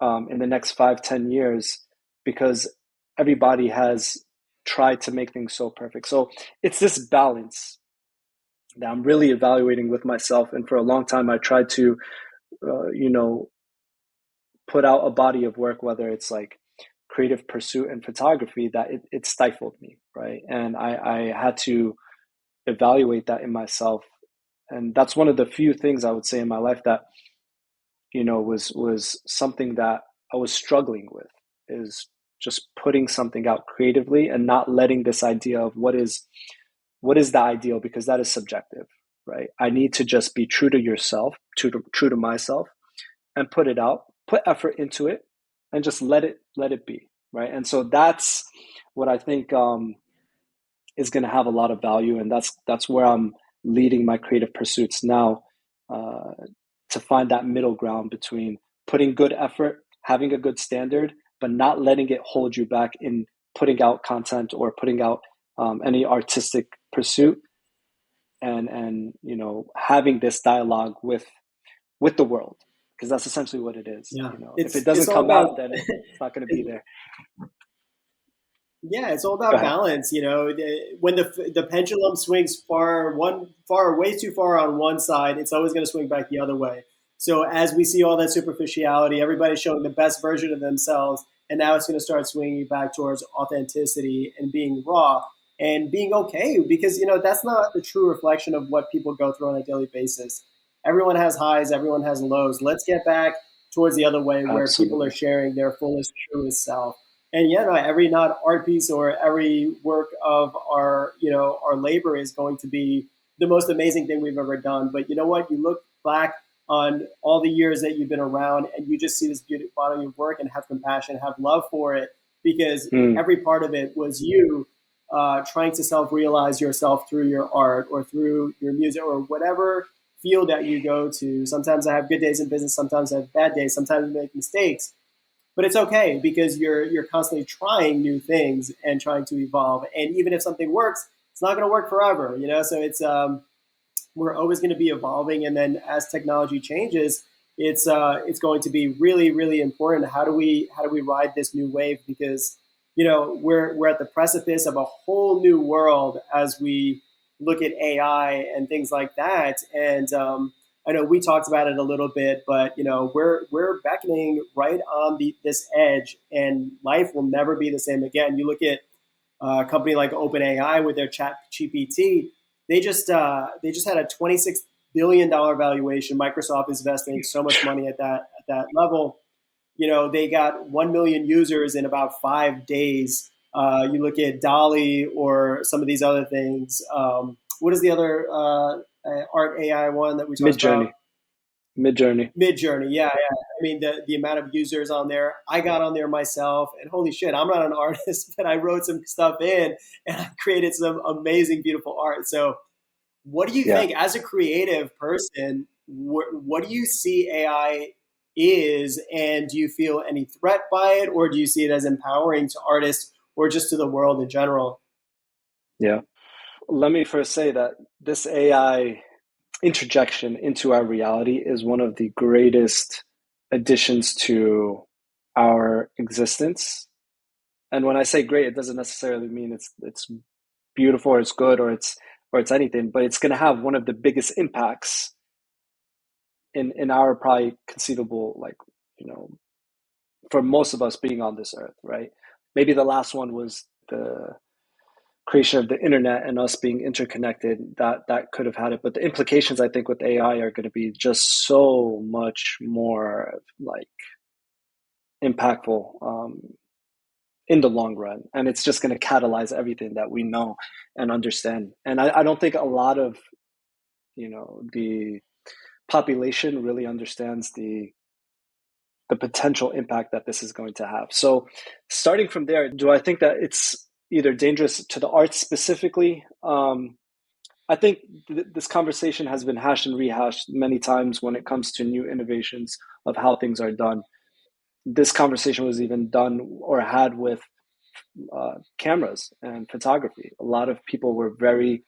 in the next 5-10 years because everybody has tried to make things so perfect. So it's this balance that I'm really evaluating with myself. And for a long time, I tried to, you know, put out a body of work, whether it's like creative pursuit and photography, that it stifled me, right? And I had to evaluate that in myself. And that's one of the few things I would say in my life that, was something that I was struggling with is just putting something out creatively and not letting this idea of what is the ideal, because that is subjective, right? I need to just be true to yourself, true to myself, and put it out, put effort into it, and just let it be, right? And so that's what I think is going to have a lot of value, and that's where I'm leading my creative pursuits now, uh, to find that middle ground between putting good effort, having a good standard, but not letting it hold you back in putting out content or putting out any artistic pursuit, and having this dialogue with the world, because that's essentially what it is. Yeah, If it it's doesn't all come about out, then it's not going to be there. yeah, it's all Go about ahead. balance. When the pendulum swings far way too far on one side, it's always going to swing back the other way. So as we see all that superficiality, everybody's showing the best version of themselves, and now it's going to start swinging back towards authenticity and being raw and being okay, because that's not the true reflection of what people go through on a daily basis. Everyone has highs, everyone has lows. Let's get back towards the other way where people are Absolutely. sharing their fullest, truest self. And yeah, no, every not art piece or every work of our labor is going to be the most amazing thing we've ever done. But you know what? You look back on all the years that you've been around, and you just see this beautiful body of work and have compassion, have love for it, because Mm, every part of it was you trying to self-realize yourself through your art or through your music or whatever field that you go to. Sometimes I have good days in business, sometimes I have bad days, sometimes I make mistakes, but it's okay because you're constantly trying new things and trying to evolve. And even if something works, it's not going to work forever, So we're always going to be evolving. And then as technology changes, it's going to be really really important. How do we ride this new wave? Because we're at the precipice of a whole new world as we look at AI and things like that. And I know we talked about it a little bit, but we're beckoning right on this edge, and life will never be the same again. You look at a company like OpenAI with their Chat GPT. They just had a $26 billion valuation. Microsoft is investing so much money at that level. They got 1 million users in about 5 days. You look at Dolly or some of these other things. What is the other art AI one that we Mid talked about? journey. Mid journey. Midjourney, yeah, yeah. I mean, the amount of users on there. I got on there myself, and holy shit, I'm not an artist, but I wrote some stuff in, and I created some amazing, beautiful art. So, what do you Yeah. think, as a creative person? What do you see AI is, and do you feel any threat by it, or do you see it as empowering to artists or just to the world in general? Yeah. Let me first say that this AI interjection into our reality is one of the greatest additions to our existence. And when I say great, it doesn't necessarily mean it's beautiful or it's good or it's anything, but it's going to have one of the biggest impacts in our probably conceivable, like, you know for most of us being on this earth, right? Maybe the last one was the creation of the internet and us being interconnected. That could have had it, but the implications, I think, with AI are going to be just so much more like impactful, in the long run, and it's just going to catalyze everything that we know and understand. And I don't think a lot of the population really understands the potential impact that this is going to have. So, starting from there, do I think that it's either dangerous to the arts specifically? I think this conversation has been hashed and rehashed many times when it comes to new innovations of how things are done. This conversation was even done or had with cameras and photography. A lot of people were very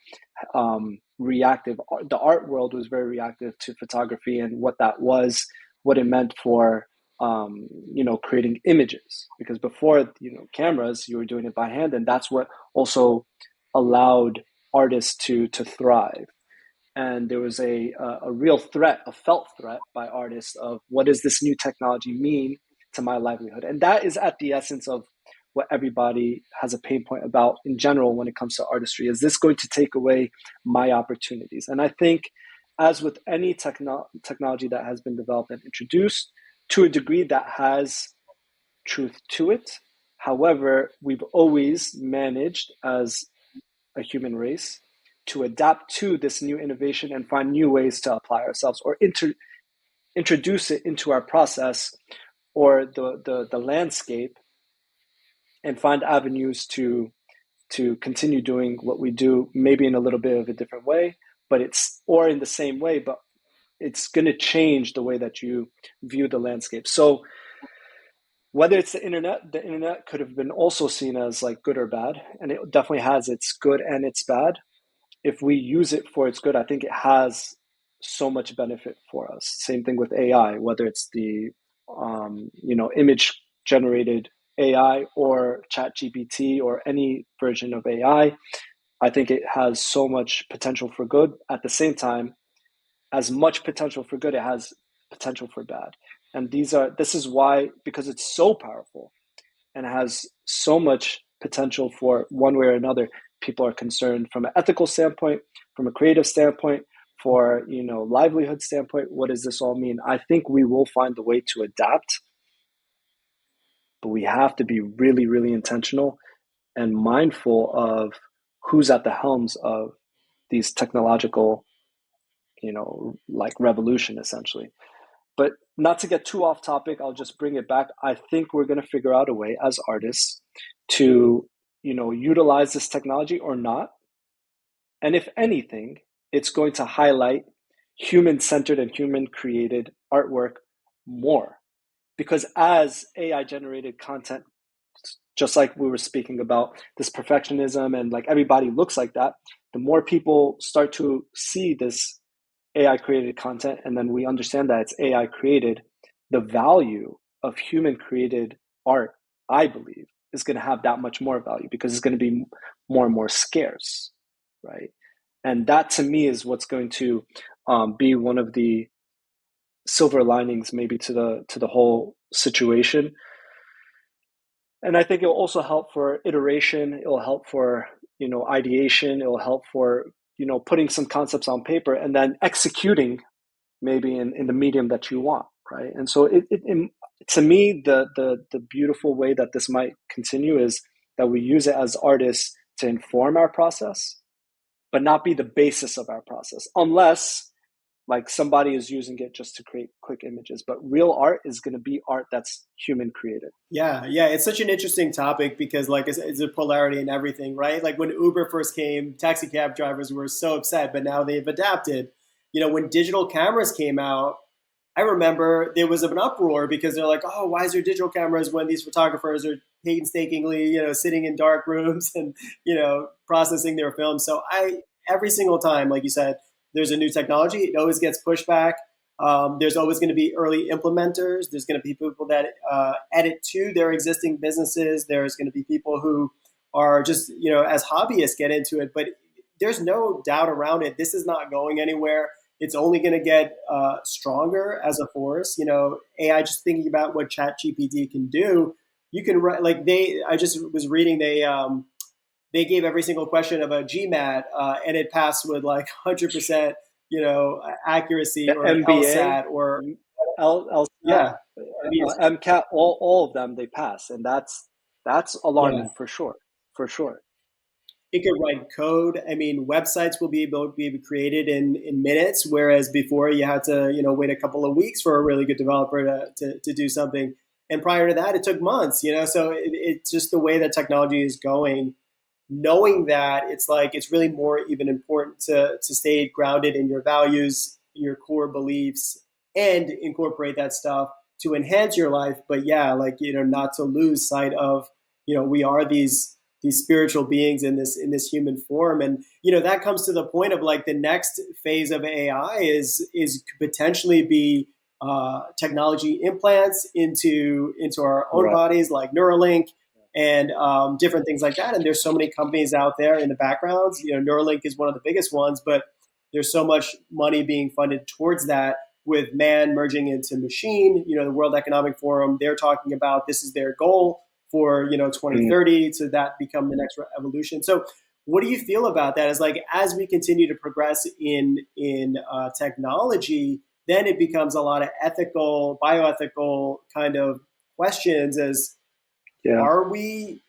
reactive. The art world was very reactive to photography and what that was, what it meant for creating images. Because before cameras, you were doing it by hand, and that's what also allowed artists to thrive. And there was a real threat, a felt threat by artists of what does this new technology mean to my livelihood, and that is at the essence of what everybody has a pain point about in general when it comes to artistry. Is this going to take away my opportunities? And I think, as with any technology that has been developed and introduced, to a degree that has truth to it. However, we've always managed as a human race to adapt to this new innovation and find new ways to apply ourselves or introduce it into our process or the landscape and find avenues to continue doing what we do, maybe in a little bit of a different way, but it's or in the same way, but it's going to change the way that you view the landscape. So whether it's the internet could have been also seen as like good or bad, and it definitely has its good and its bad. If we use it for its good, I think it has so much benefit for us. Same thing with AI, whether it's the image generated AI or Chat GPT or any version of AI. I think it has so much potential for good. At the same time, as much potential for good, it has potential for bad. And this is why, because it's so powerful and has so much potential for one way or another, people are concerned from an ethical standpoint, from a creative standpoint, for livelihood standpoint. What does this all mean? I think we will find the way to adapt, but we have to be really, really intentional and mindful of who's at the helms of these technological, like revolution essentially. But not to get too off topic, I'll just bring it back. I think we're going to figure out a way as artists to, utilize this technology or not. And if anything, it's going to highlight human centered and human created artwork more. Because as AI generated content, just like we were speaking about this perfectionism and like everybody looks like that, the more people start to see this AI created content, and then we understand that it's AI created, the value of human created art, I believe, is going to have that much more value because it's going to be more and more scarce, right? And that to me is what's going to be one of the silver linings, maybe to the whole situation. And I think it will also help for iteration. It will help for ideation. It will help for putting some concepts on paper and then executing maybe in the medium that you want, right? And so to me, the beautiful way that this might continue is that we use it as artists to inform our process, but not be the basis of our process, unless like somebody is using it just to create quick images. But real art is going to be art that's human created. Yeah, yeah, it's such an interesting topic because, like, it's a polarity in everything, right? Like when Uber first came, taxi cab drivers were so upset, but now they've adapted. When digital cameras came out, I remember there was an uproar because they're like, "Oh, why is there digital cameras when these photographers are painstakingly, sitting in dark rooms and processing their film?" So every single time, like you said, there's a new technology, it always gets pushback. There's always going to be early implementers. There's going to be people that edit to their existing businesses. There's going to be people who are just, as hobbyists get into it. But there's no doubt around it. This is not going anywhere. It's only going to get stronger as a force. AI. Just thinking about what ChatGPT can do, you can write like they. I just was reading they gave every single question of a GMAT, and it passed with like 100%, accuracy, The or an MBA, LSAT, or LSAT, yeah, yes, MCAT, all of them they pass, and that's yeah. alarming for sure, for sure. It could write code. I mean, websites will be able to be created in minutes, whereas before you had to, wait a couple of weeks for a really good developer to do something. And prior to that, it took months, So it's just the way that technology is going. Knowing that, it's like it's really more even important to stay grounded in your values, your core beliefs, and incorporate that stuff to enhance your life. But yeah, like not to lose sight of we are these spiritual beings in this human form. And that comes to the point of like the next phase of AI is could potentially be technology implants into our own Right. bodies, like Neuralink and different things like that. And there's so many companies out there in the backgrounds. Neuralink is one of the biggest ones, but there's so much money being funded towards that, with man merging into machine. The World Economic Forum, they're talking about this is their goal for Mm. 2030 to that become the next evolution. So what do you feel about that? Is like as we continue to progress in technology, then it becomes a lot of ethical, bioethical kind of questions as, Yeah. are we,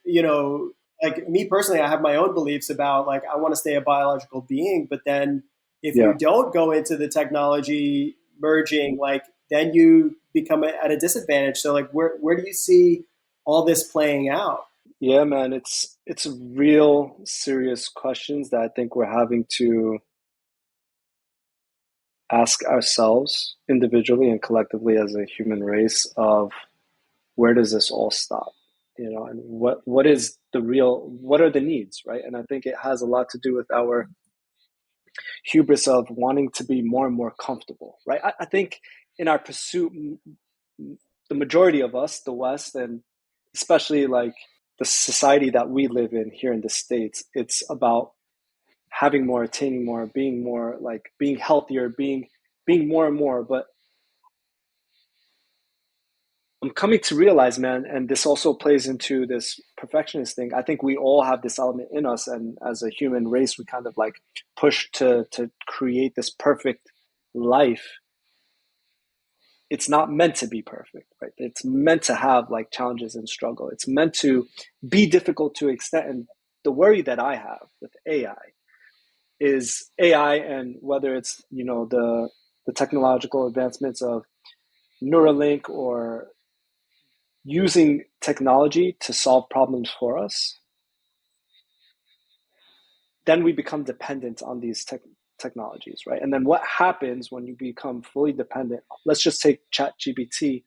like me personally, I have my own beliefs about, like, I want to stay a biological being, but then if you Yeah. don't go into the technology merging, like, then you become at a disadvantage. So like, where do you see all this playing out? Yeah, man, it's real serious questions that I think we're having to ask ourselves individually and collectively as a human race of where does this all stop? And what is the real, what are the needs, right? And I think it has a lot to do with our hubris of wanting to be more and more comfortable, right? I think in our pursuit, the majority of us, the West, and especially like the society that we live in here in the States, it's about having more, attaining more, being more, like being healthier, being more and more. But I'm coming to realize, man, and this also plays into this perfectionist thing. I think we all have this element in us, and as a human race, we kind of like push to create this perfect life. It's not meant to be perfect, right? It's meant to have like challenges and struggle. It's meant to be difficult to extent. And the worry that I have with AI is AI, and whether it's the technological advancements of Neuralink or using technology to solve problems for us, then we become dependent on these technologies, right? And then what happens when you become fully dependent? Let's just take ChatGPT,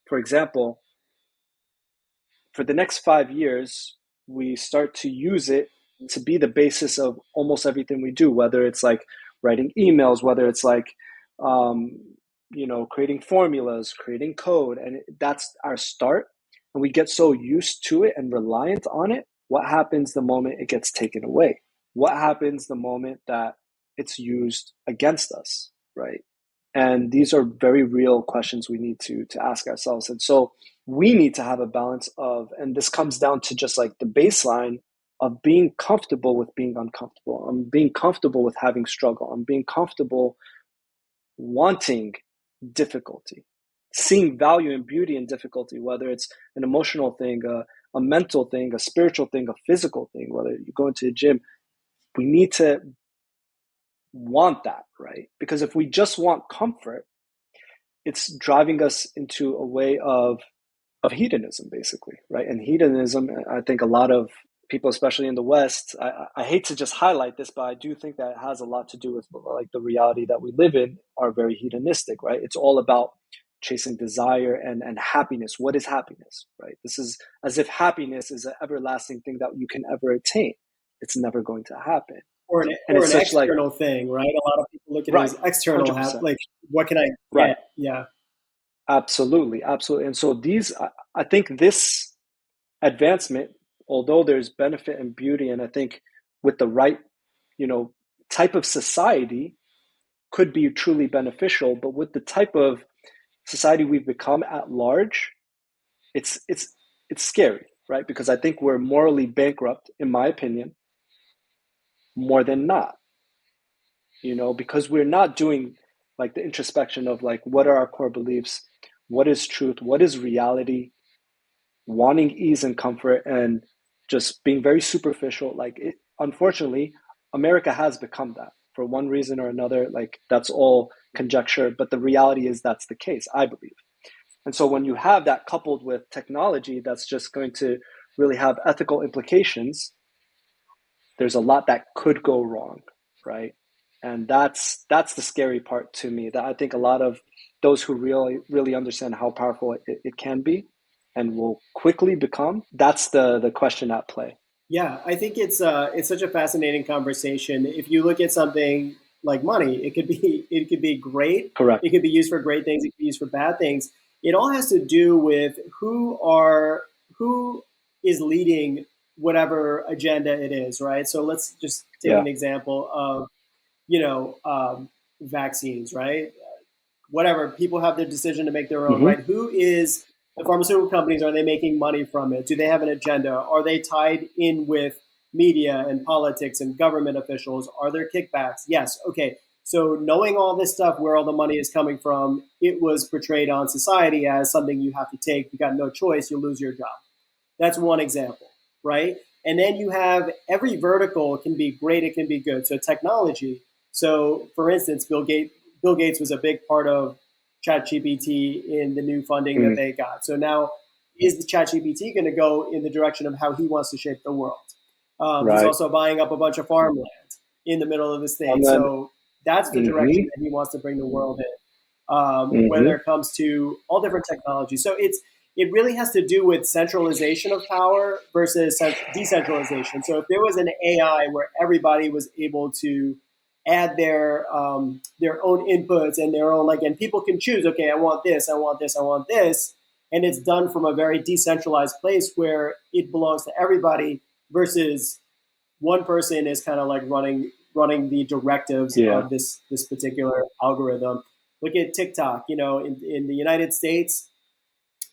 for example. For the next 5 years, we start to use it to be the basis of almost everything we do, whether it's like writing emails, whether it's like, um, creating formulas, creating code, and that's our start. And we get so used to it and reliant on it. What happens the moment it gets taken away? What happens the moment that it's used against us, right? And these are very real questions we need to ask ourselves. And so we need to have a balance of, and this comes down to just like the baseline of being comfortable with being uncomfortable. I'm being comfortable with having struggle. I'm being comfortable wanting difficulty, seeing value and beauty in difficulty, whether it's an emotional thing, a mental thing, a spiritual thing, a physical thing, whether you go into the gym. We need to want that, right? Because if we just want comfort, it's driving us into a way of hedonism, basically, right? And hedonism, I think a lot of people, especially in the West, I hate to just highlight this, but I do think that it has a lot to do with like the reality that we live in are very hedonistic, right? It's all about chasing desire and happiness. What is happiness, right? This is as if happiness is an everlasting thing that you can ever attain. It's never going to happen. And Or it's an such like, external thing, right? A lot of people look at it right, as external, have 100%. like, what can I Right. get? Yeah. Absolutely, absolutely. And so I think this advancement, although there's benefit and beauty, and I think with the right, you know, type of society could be truly beneficial, but with the type of society we've become at large, it's scary, right? Because I think we're morally bankrupt, in my opinion, more than not, because we're not doing like the introspection of like what are our core beliefs, what is truth, what is reality, wanting ease and comfort, and just being very superficial. Like, unfortunately, America has become that for one reason or another. Like, that's all conjecture, but the reality is that's the case, I believe. And so when you have that coupled with technology that's just going to really have ethical implications, there's a lot that could go wrong, right? And that's the scary part to me, that I think a lot of those who really understand how powerful it can be and will quickly become, that's the question at play. Yeah, I think it's such a fascinating conversation. If you look at something like money, it could be great. Correct. It could be used for great things. It could be used for bad things. It all has to do with who is leading whatever agenda it is, right? So let's just take Yeah. an example of vaccines, right? Whatever, people have their decision to make their own, Mm-hmm. right? Who is the pharmaceutical companies? Are they making money from it? Do they have an agenda? Are they tied in with media and politics and government officials? Are there kickbacks? Yes. Okay. So knowing all this stuff, where all the money is coming from, it was portrayed on society as something you have to take. You got no choice, you'll lose your job. That's one example, right? And then you have every vertical can be great, it can be good. So technology. So for instance, Bill Gates was a big part of ChatGPT in the new funding that Mm, they got. So now is the ChatGPT going to go in the direction of how he wants to shape the world? He's right. also buying up a bunch of farmland in the middle of the And state. then, So that's the direction mm-hmm, that he wants to bring the world in, when mm-hmm, it comes to all different technologies. So it really has to do with centralization of power versus decentralization. So if there was an AI where everybody was able to add their own inputs and their own and people can choose, okay, I want this, I want this, I want this, and it's done from a very decentralized place where it belongs to everybody versus one person is kind of like running the directives yeah, of this particular algorithm. Look at TikTok. In the United States,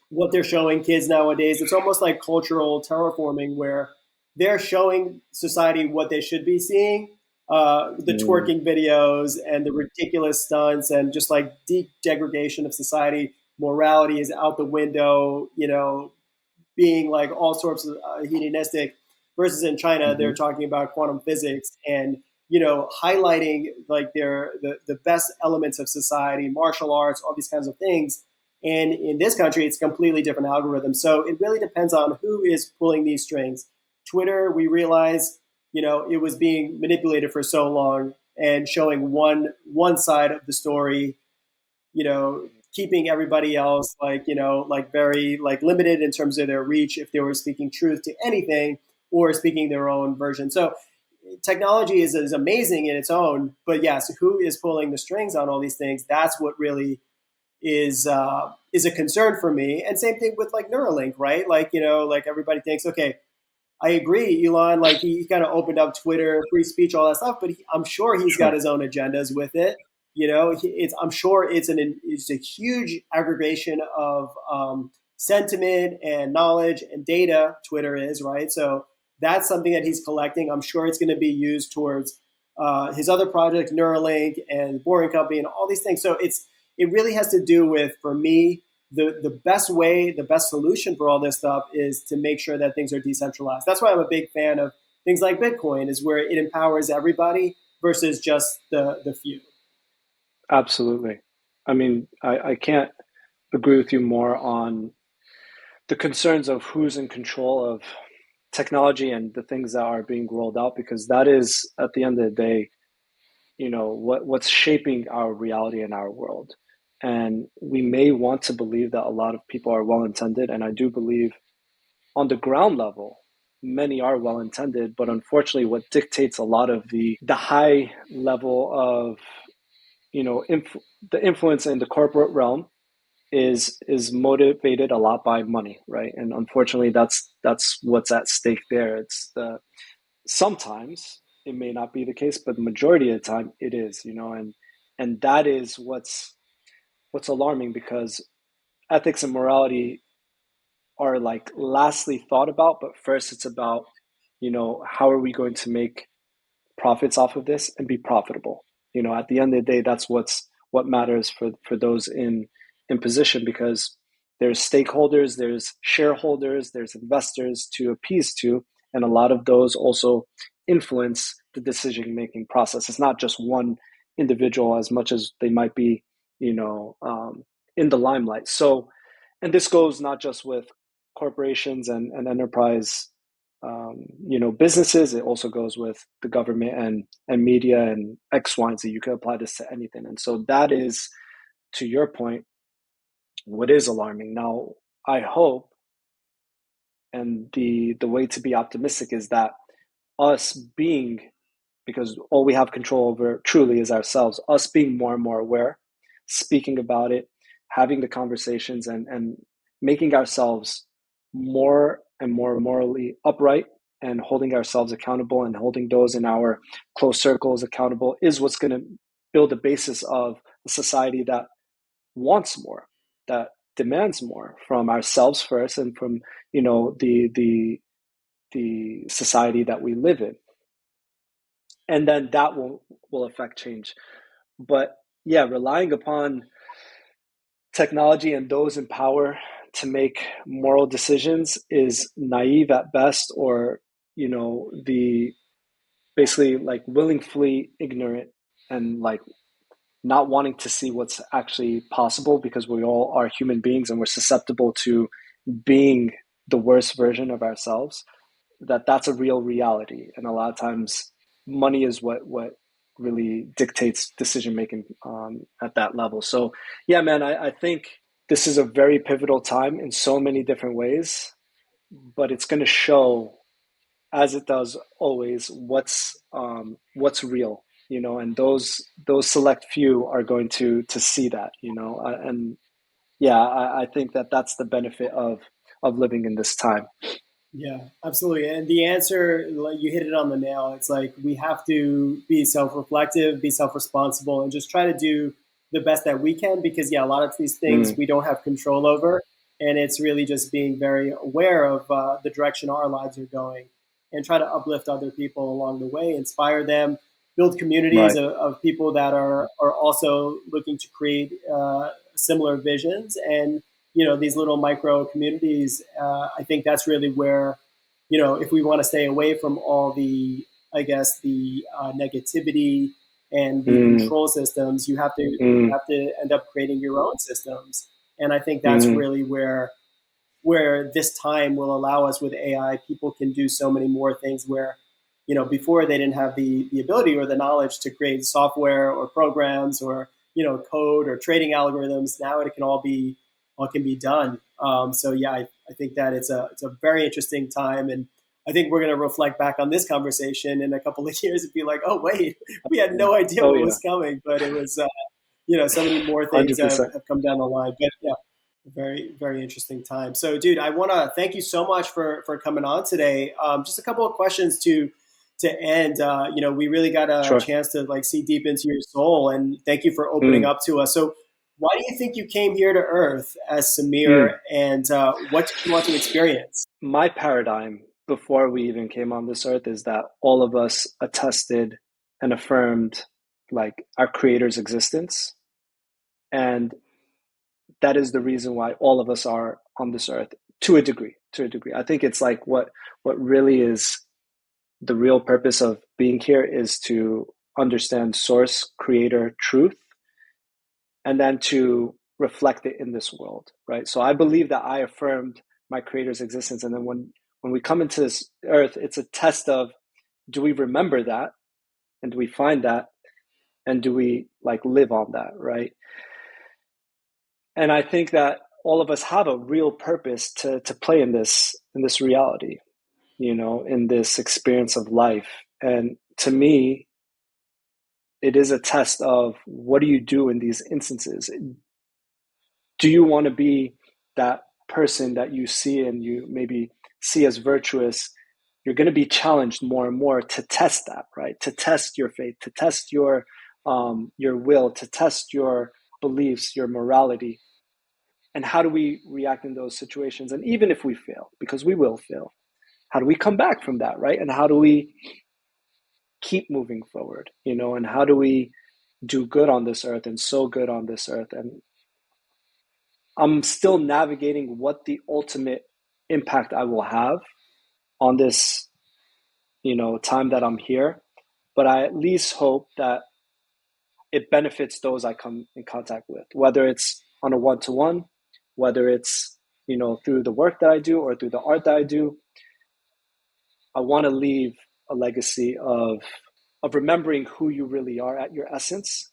what they're showing kids nowadays, it's almost like cultural terraforming where they're showing society what they should be seeing. The mm, twerking videos and the ridiculous stunts and just like deep degradation of society. Morality is out the window. Being like all sorts of hedonistic versus in China mm-hmm, they're talking about quantum physics and highlighting like the best elements of society, martial arts, all these kinds of things. And in this country it's completely different algorithms, so it really depends on who is pulling these strings. Twitter, we realize, it was being manipulated for so long and showing one side of the story, keeping everybody else like very like limited in terms of their reach if they were speaking truth to anything or speaking their own version. So technology is amazing in its own, but yes, who is pulling the strings on all these things? That's what really is a concern for me. And same thing with like Neuralink, right? Like like everybody thinks, okay, I agree, Elon. Like he kind of opened up Twitter, free speech, all that stuff. But I'm sure he's got sure. his own agendas with it. I'm sure it's a huge aggregation of sentiment and knowledge and data. Twitter is right, so that's something that he's collecting. I'm sure it's going to be used towards his other project, Neuralink and Boring Company, and all these things. So it really has to do with, for me, the best way, the best solution for all this stuff is to make sure that things are decentralized. That's why I'm a big fan of things like Bitcoin, is where it empowers everybody versus just the few. Absolutely. I mean, I can't agree with you more on the concerns of who's in control of technology and the things that are being rolled out, because that is, at the end of the day, what's shaping our reality and our world. And we may want to believe that a lot of people are well intended, and I do believe on the ground level many are well intended, but unfortunately what dictates a lot of the high level of the influence in the corporate realm is motivated a lot by money, right? And unfortunately that's what's at stake there. It's the Sometimes it may not be the case, but the majority of the time it is, and that is what's alarming, because ethics and morality are like lastly thought about, but first it's about, how are we going to make profits off of this and be profitable. At the end of the day, that's what matters for those in position, because there's stakeholders, there's shareholders, there's investors to appease to, and a lot of those also influence the decision making process. It's not just one individual as much as they might be, you know, um, in the limelight. So, and this goes not just with corporations and enterprise businesses. It also goes with the government and media and X, Y, and Z. You could apply this to anything, and so that is, to your point, what is alarming. Now, I hope, and the way to be optimistic is that us being, because all we have control over truly is ourselves, us being more and more aware, speaking about it, having the conversations, and making ourselves more and more morally upright and holding ourselves accountable and holding those in our close circles accountable is what's going to build a basis of a society that wants more, that demands more from ourselves first and from the society that we live in, and then that will affect change. But yeah, relying upon technology and those in power to make moral decisions is naive at best, or the basically like willingly ignorant and like not wanting to see what's actually possible, because we all are human beings and we're susceptible to being the worst version of ourselves. That's a real reality, and a lot of times money is what really dictates decision making at that level. So yeah, man, I think this is a very pivotal time in so many different ways, but it's going to show, as it does always, what's real, and those select few are going to see that, and yeah, I think that's the benefit of living in this time. Yeah, absolutely. And the answer, like you hit it on the nail. It's like we have to be self-reflective, be self-responsible, and just try to do the best that we can. Because yeah, a lot of these things Mm, we don't have control over, and it's really just being very aware of the direction our lives are going, and try to uplift other people along the way, inspire them, build communities right. of people that are also looking to create similar visions, and these little micro communities. I think that's really where, if we want to stay away from all the, I guess, the negativity and the Mm, control systems, you mm, have to end up creating your own systems. And I think that's mm, really where this time will allow us. With AI, people can do so many more things where, before they didn't have the ability or the knowledge to create software or programs or, code or trading algorithms. Now it can all can be done. So yeah, I think that it's a very interesting time. And I think we're going to reflect back on this conversation in a couple of years and be like, oh, wait, we had yeah. no idea Oh what yeah. was coming, but it was, so many more things have, 100%. have come down the line. But yeah, very, very interesting time. So, dude, I want to thank you so much for coming on today. Just a couple of questions to end. We really got a Sure. chance to like see deep into your soul, and thank you for opening Mm, up to us. So, why do you think you came here to Earth as Sameer, mm. and what did you want to experience? My paradigm before we even came on this earth is that all of us attested and affirmed like our creator's existence, and that is the reason why all of us are on this earth, to a degree. I think it's like what really is the real purpose of being here is to understand source, creator, truth, and then to reflect it in this world, right? So I believe that I affirmed my creator's existence, and then when we come into this earth, it's a test of, do we remember that, and do we find that, and do we like live on that, right? And I think that all of us have a real purpose to play in this reality, in this experience of life. And to me, it is a test of, what do you do in these instances? Do you want to be that person that you see and you maybe see as virtuous? You're going to be challenged more and more to test that, right? To test your faith, to test your will, to test your beliefs, your morality. And how do we react in those situations? And even if we fail, because we will fail, how do we come back from that, right? And how do we keep moving forward, and how do we do good on this earth and so good on this earth? And I'm still navigating what the ultimate impact I will have on this, time that I'm here. But I at least hope that it benefits those I come in contact with, whether it's on a one-to-one, whether it's, through the work that I do or through the art that I do. I want to leave a legacy of remembering who you really are at your essence,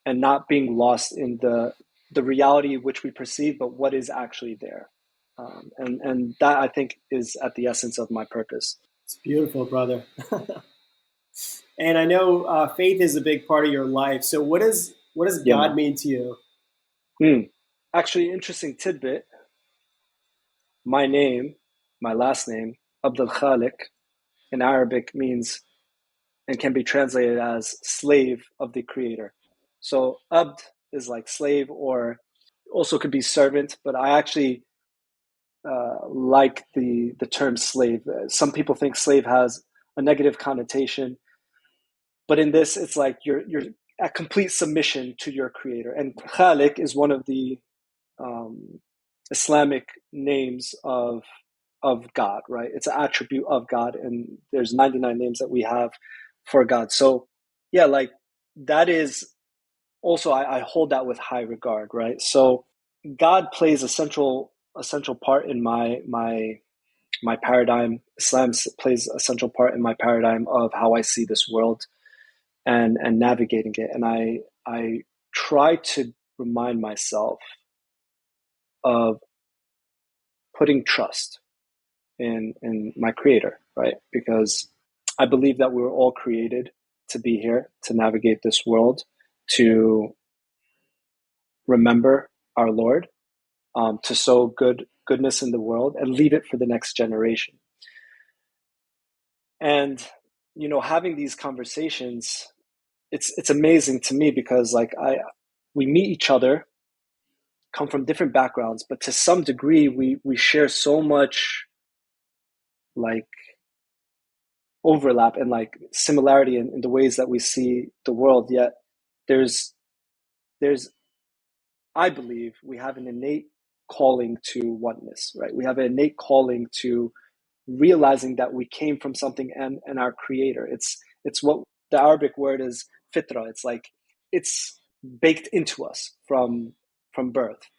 and not being lost in the reality which we perceive, but what is actually there. And that, I think, is at the essence of my purpose. It's beautiful, brother. And I know faith is a big part of your life. So, what does Yeah, God man. mean to you? Actually, interesting tidbit. My name, my last name, Abdel-Khalek, in Arabic means, and can be translated as slave of the creator. So Abd is like slave, or also could be servant, but I actually like the term slave. Some people think slave has a negative connotation, but in this, it's like you're a complete submission to your creator. And Khalik is one of the um, Islamic names of God, right? It's an attribute of God, and there's 99 names that we have for God. So yeah, like that is also I hold that with high regard, right? So God plays a central part in my paradigm. Islam plays a central part in my paradigm of how I see this world and navigating it. And I try to remind myself of putting trust in my creator, right? Because I believe that we were all created to be here, to navigate this world, to remember our Lord, to sow goodness in the world and leave it for the next generation. And having these conversations, it's amazing to me because like we meet each other, come from different backgrounds, but to some degree we share so much like overlap and like similarity in the ways that we see the world. Yet there's there's I believe we have an innate calling to oneness, right? We have an innate calling to realizing that we came from something and our creator. It's what the Arabic word is fitra. It's like it's baked into us from birth.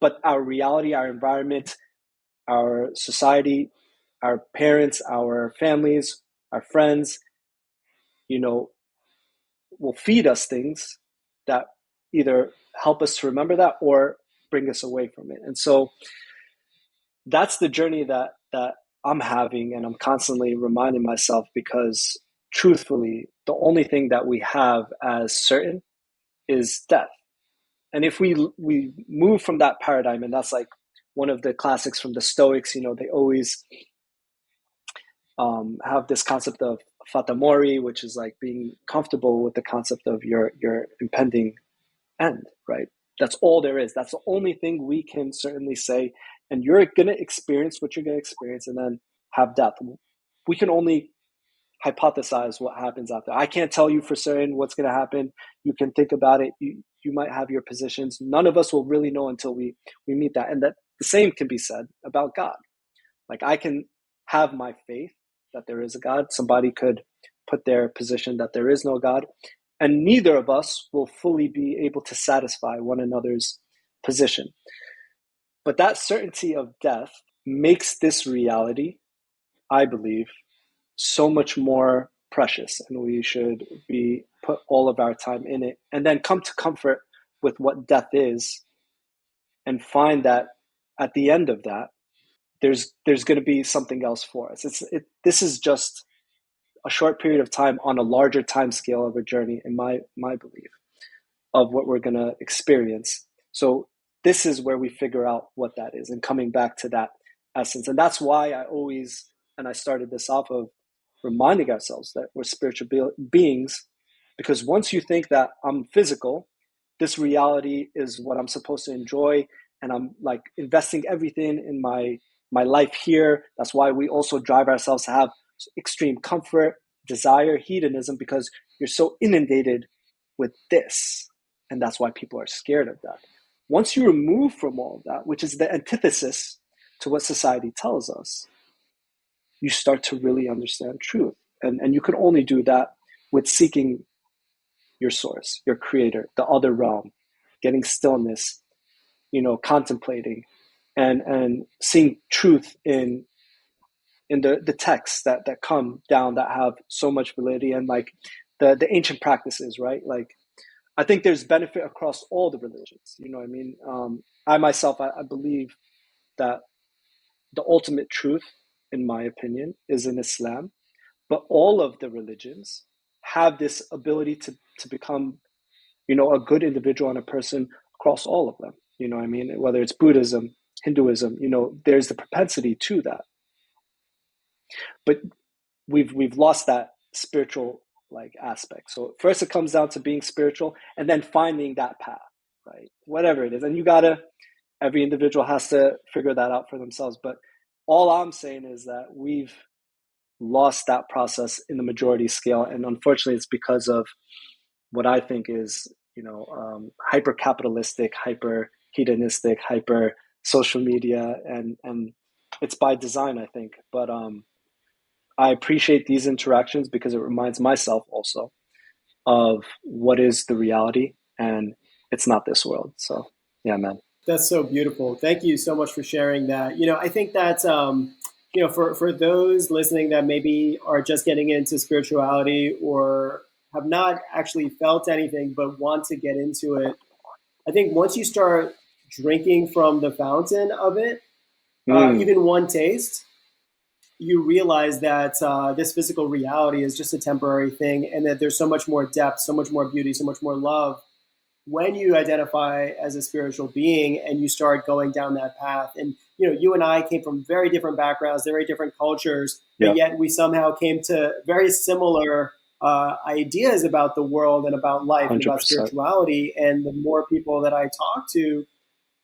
But our reality, our environment, our society, our parents, our families, our friends, you know, will feed us things that either help us to remember that or bring us away from it. And so that's the journey that I'm having, and I'm constantly reminding myself because truthfully, the only thing that we have as certain is death. And if we move from that paradigm, and that's like one of the classics from the Stoics, they always have this concept of fata mori, which is like being comfortable with the concept of your impending end, right? That's all there is. That's the only thing we can certainly say. And you're going to experience what you're going to experience and then have death. We can only hypothesize what happens after. I can't tell you for certain what's going to happen. You can think about it. You might have your positions. None of us will really know until we meet that. And that the same can be said about God. Like I can have my faith that there is a God. Somebody could put their position that there is no God. And neither of us will fully be able to satisfy one another's position. But that certainty of death makes this reality, I believe, so much more precious. And we should be put all of our time in it and then come to comfort with what death is and find that at the end of that, there's going to be something else for us. This is just a short period of time on a larger time scale of a journey, in my belief, of what we're going to experience. So this is where we figure out what that is and coming back to that essence. And that's why I started this off of reminding ourselves that we're spiritual beings, because once you think that I'm physical, this reality is what I'm supposed to enjoy, and I'm like investing everything in my life here. That's why we also drive ourselves to have extreme comfort, desire, hedonism, because you're so inundated with this. And that's why people are scared of that. Once you remove from all of that, which is the antithesis to what society tells us, you start to really understand truth. And you can only do that with seeking your source, your creator, the other realm, getting stillness, contemplating and seeing truth in the texts that come down that have so much validity, and like the ancient practices, right? Like I think there's benefit across all the religions. You know what I mean? I myself, I believe that the ultimate truth, in my opinion, is in Islam. But all of the religions have this ability to become, a good individual and a person across all of them. You know what I mean? Whether it's Buddhism, Hinduism, there's the propensity to that. But we've lost that spiritual like aspect. So first it comes down to being spiritual and then finding that path, right? Whatever it is. And every individual has to figure that out for themselves. But all I'm saying is that we've lost that process in the majority scale. And unfortunately, it's because of what I think is, hyper capitalistic, hyper hedonistic, hyper social media, and it's by design, I think. But I appreciate these interactions because it reminds myself also of what is the reality, and it's not this world. So, yeah, man. That's so beautiful. Thank you so much for sharing that. I think that for those listening that maybe are just getting into spirituality or have not actually felt anything but want to get into it, I think once you start drinking from the fountain of it, Mm, even one taste, you realize that this physical reality is just a temporary thing, and that there's so much more depth, so much more beauty, so much more love when you identify as a spiritual being and you start going down that path. And you and I came from very different backgrounds, very different cultures, but yeah, yet we somehow came to very similar ideas about the world and about life and about 100%. spirituality. And the more people that I talk to,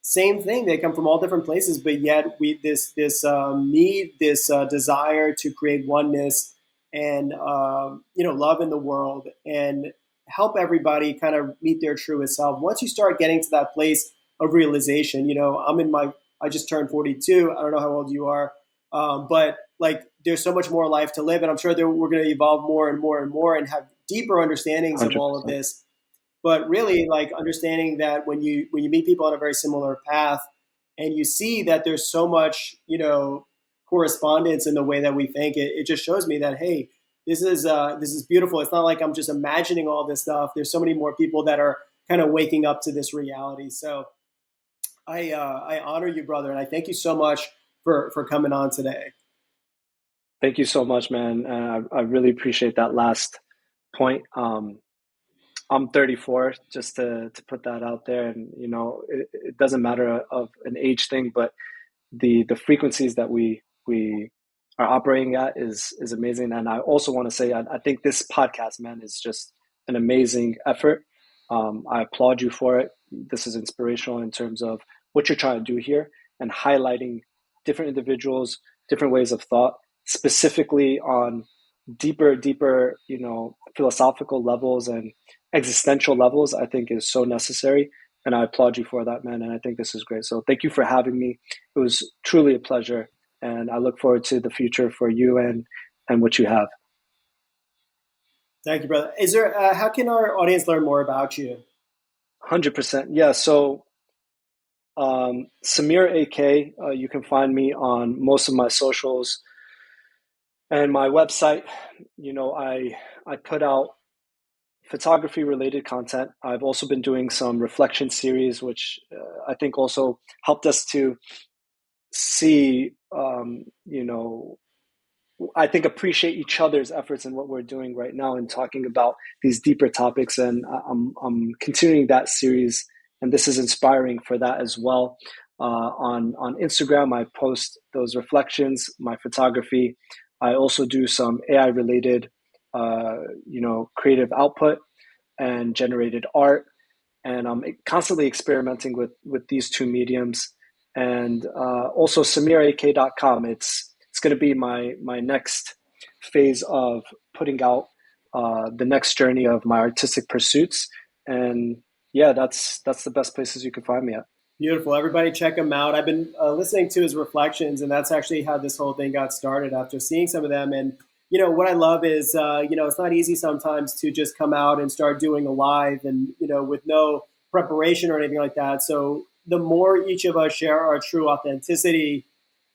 same thing. They come from all different places, but yet we this need, this desire to create oneness and love in the world and help everybody kind of meet their truest self. Once you start getting to that place of realization, I just turned 42. I don't know how old you are, but like there's so much more life to live, and I'm sure that we're going to evolve more and more and more and have deeper understandings of all of 100%. this, but really like understanding that when you meet people on a very similar path and you see that there's so much correspondence in the way that we think, it just shows me that, hey, this is beautiful. It's not like I'm just imagining all this stuff. There's so many more people that are kind of waking up to this reality. So I honor you, brother, and I thank you so much for coming on today. Thank you so much, man. I really appreciate that last point. I'm 34, just to put that out there, and it doesn't matter of an age thing, but the frequencies that we are operating at is amazing. And I also want to say I think this podcast, man, is just an amazing effort. I applaud you for it. This is inspirational in terms of what you're trying to do here and highlighting different individuals, different ways of thought, specifically on deeper, philosophical levels and existential levels. I think is so necessary, and I applaud you for that, man. And I think this is great. So thank you for having me. It was truly a pleasure, and I look forward to the future for you and what you have. Thank you, brother. Is there how can our audience learn more about you? 100%. Yeah. So Sameer AK, you can find me on most of my socials and my website. I put out photography related content. I've also been doing some reflection series, which I think also helped us to see, I think appreciate each other's efforts and what we're doing right now and talking about these deeper topics. And I'm continuing that series, and this is inspiring for that as well. On Instagram, I post those reflections, my photography. I also do some AI related, creative output and generated art, and I'm constantly experimenting with these two mediums. And also SameerAK.com. It's going to be my next phase of putting out the next journey of my artistic pursuits. And yeah, that's the best places you can find me at. Beautiful. Everybody check him out. I've been listening to his reflections, and that's actually how this whole thing got started after seeing some of them. And, what I love is, it's not easy sometimes to just come out and start doing a live and, with no preparation or anything like that. So the more each of us share our true authenticity,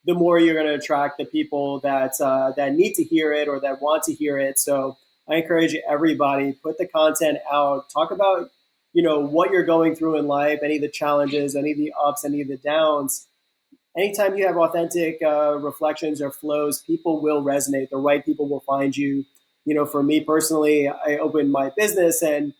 the more you're going to attract the people that need to hear it or that want to hear it. So I encourage everybody, put the content out, talk about what you're going through in life, any of the challenges, any of the ups, any of the downs. Anytime you have authentic reflections or flows, people will resonate. The right people will find you. For me personally, I opened my business, and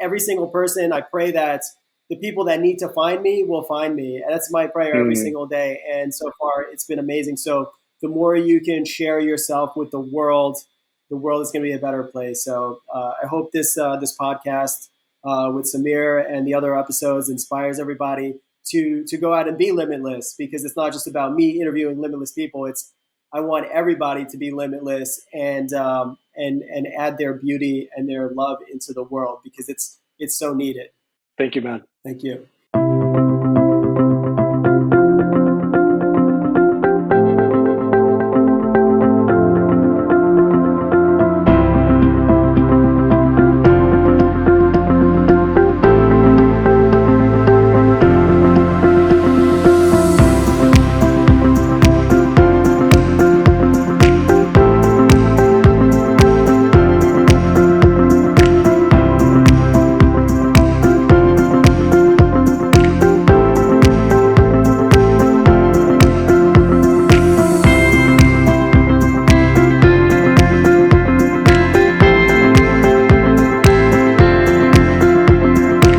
every single person, I pray that the people that need to find me will find me. And that's my prayer every Mm, single day. And so far, it's been amazing. So the more you can share yourself with the world is going to be a better place. So I hope this podcast with Sameer and the other episodes inspires everybody to go out and be limitless, because it's not just about me interviewing limitless people. It's I want everybody to be limitless and add their beauty and their love into the world, because it's so needed. Thank you, man. Thank you.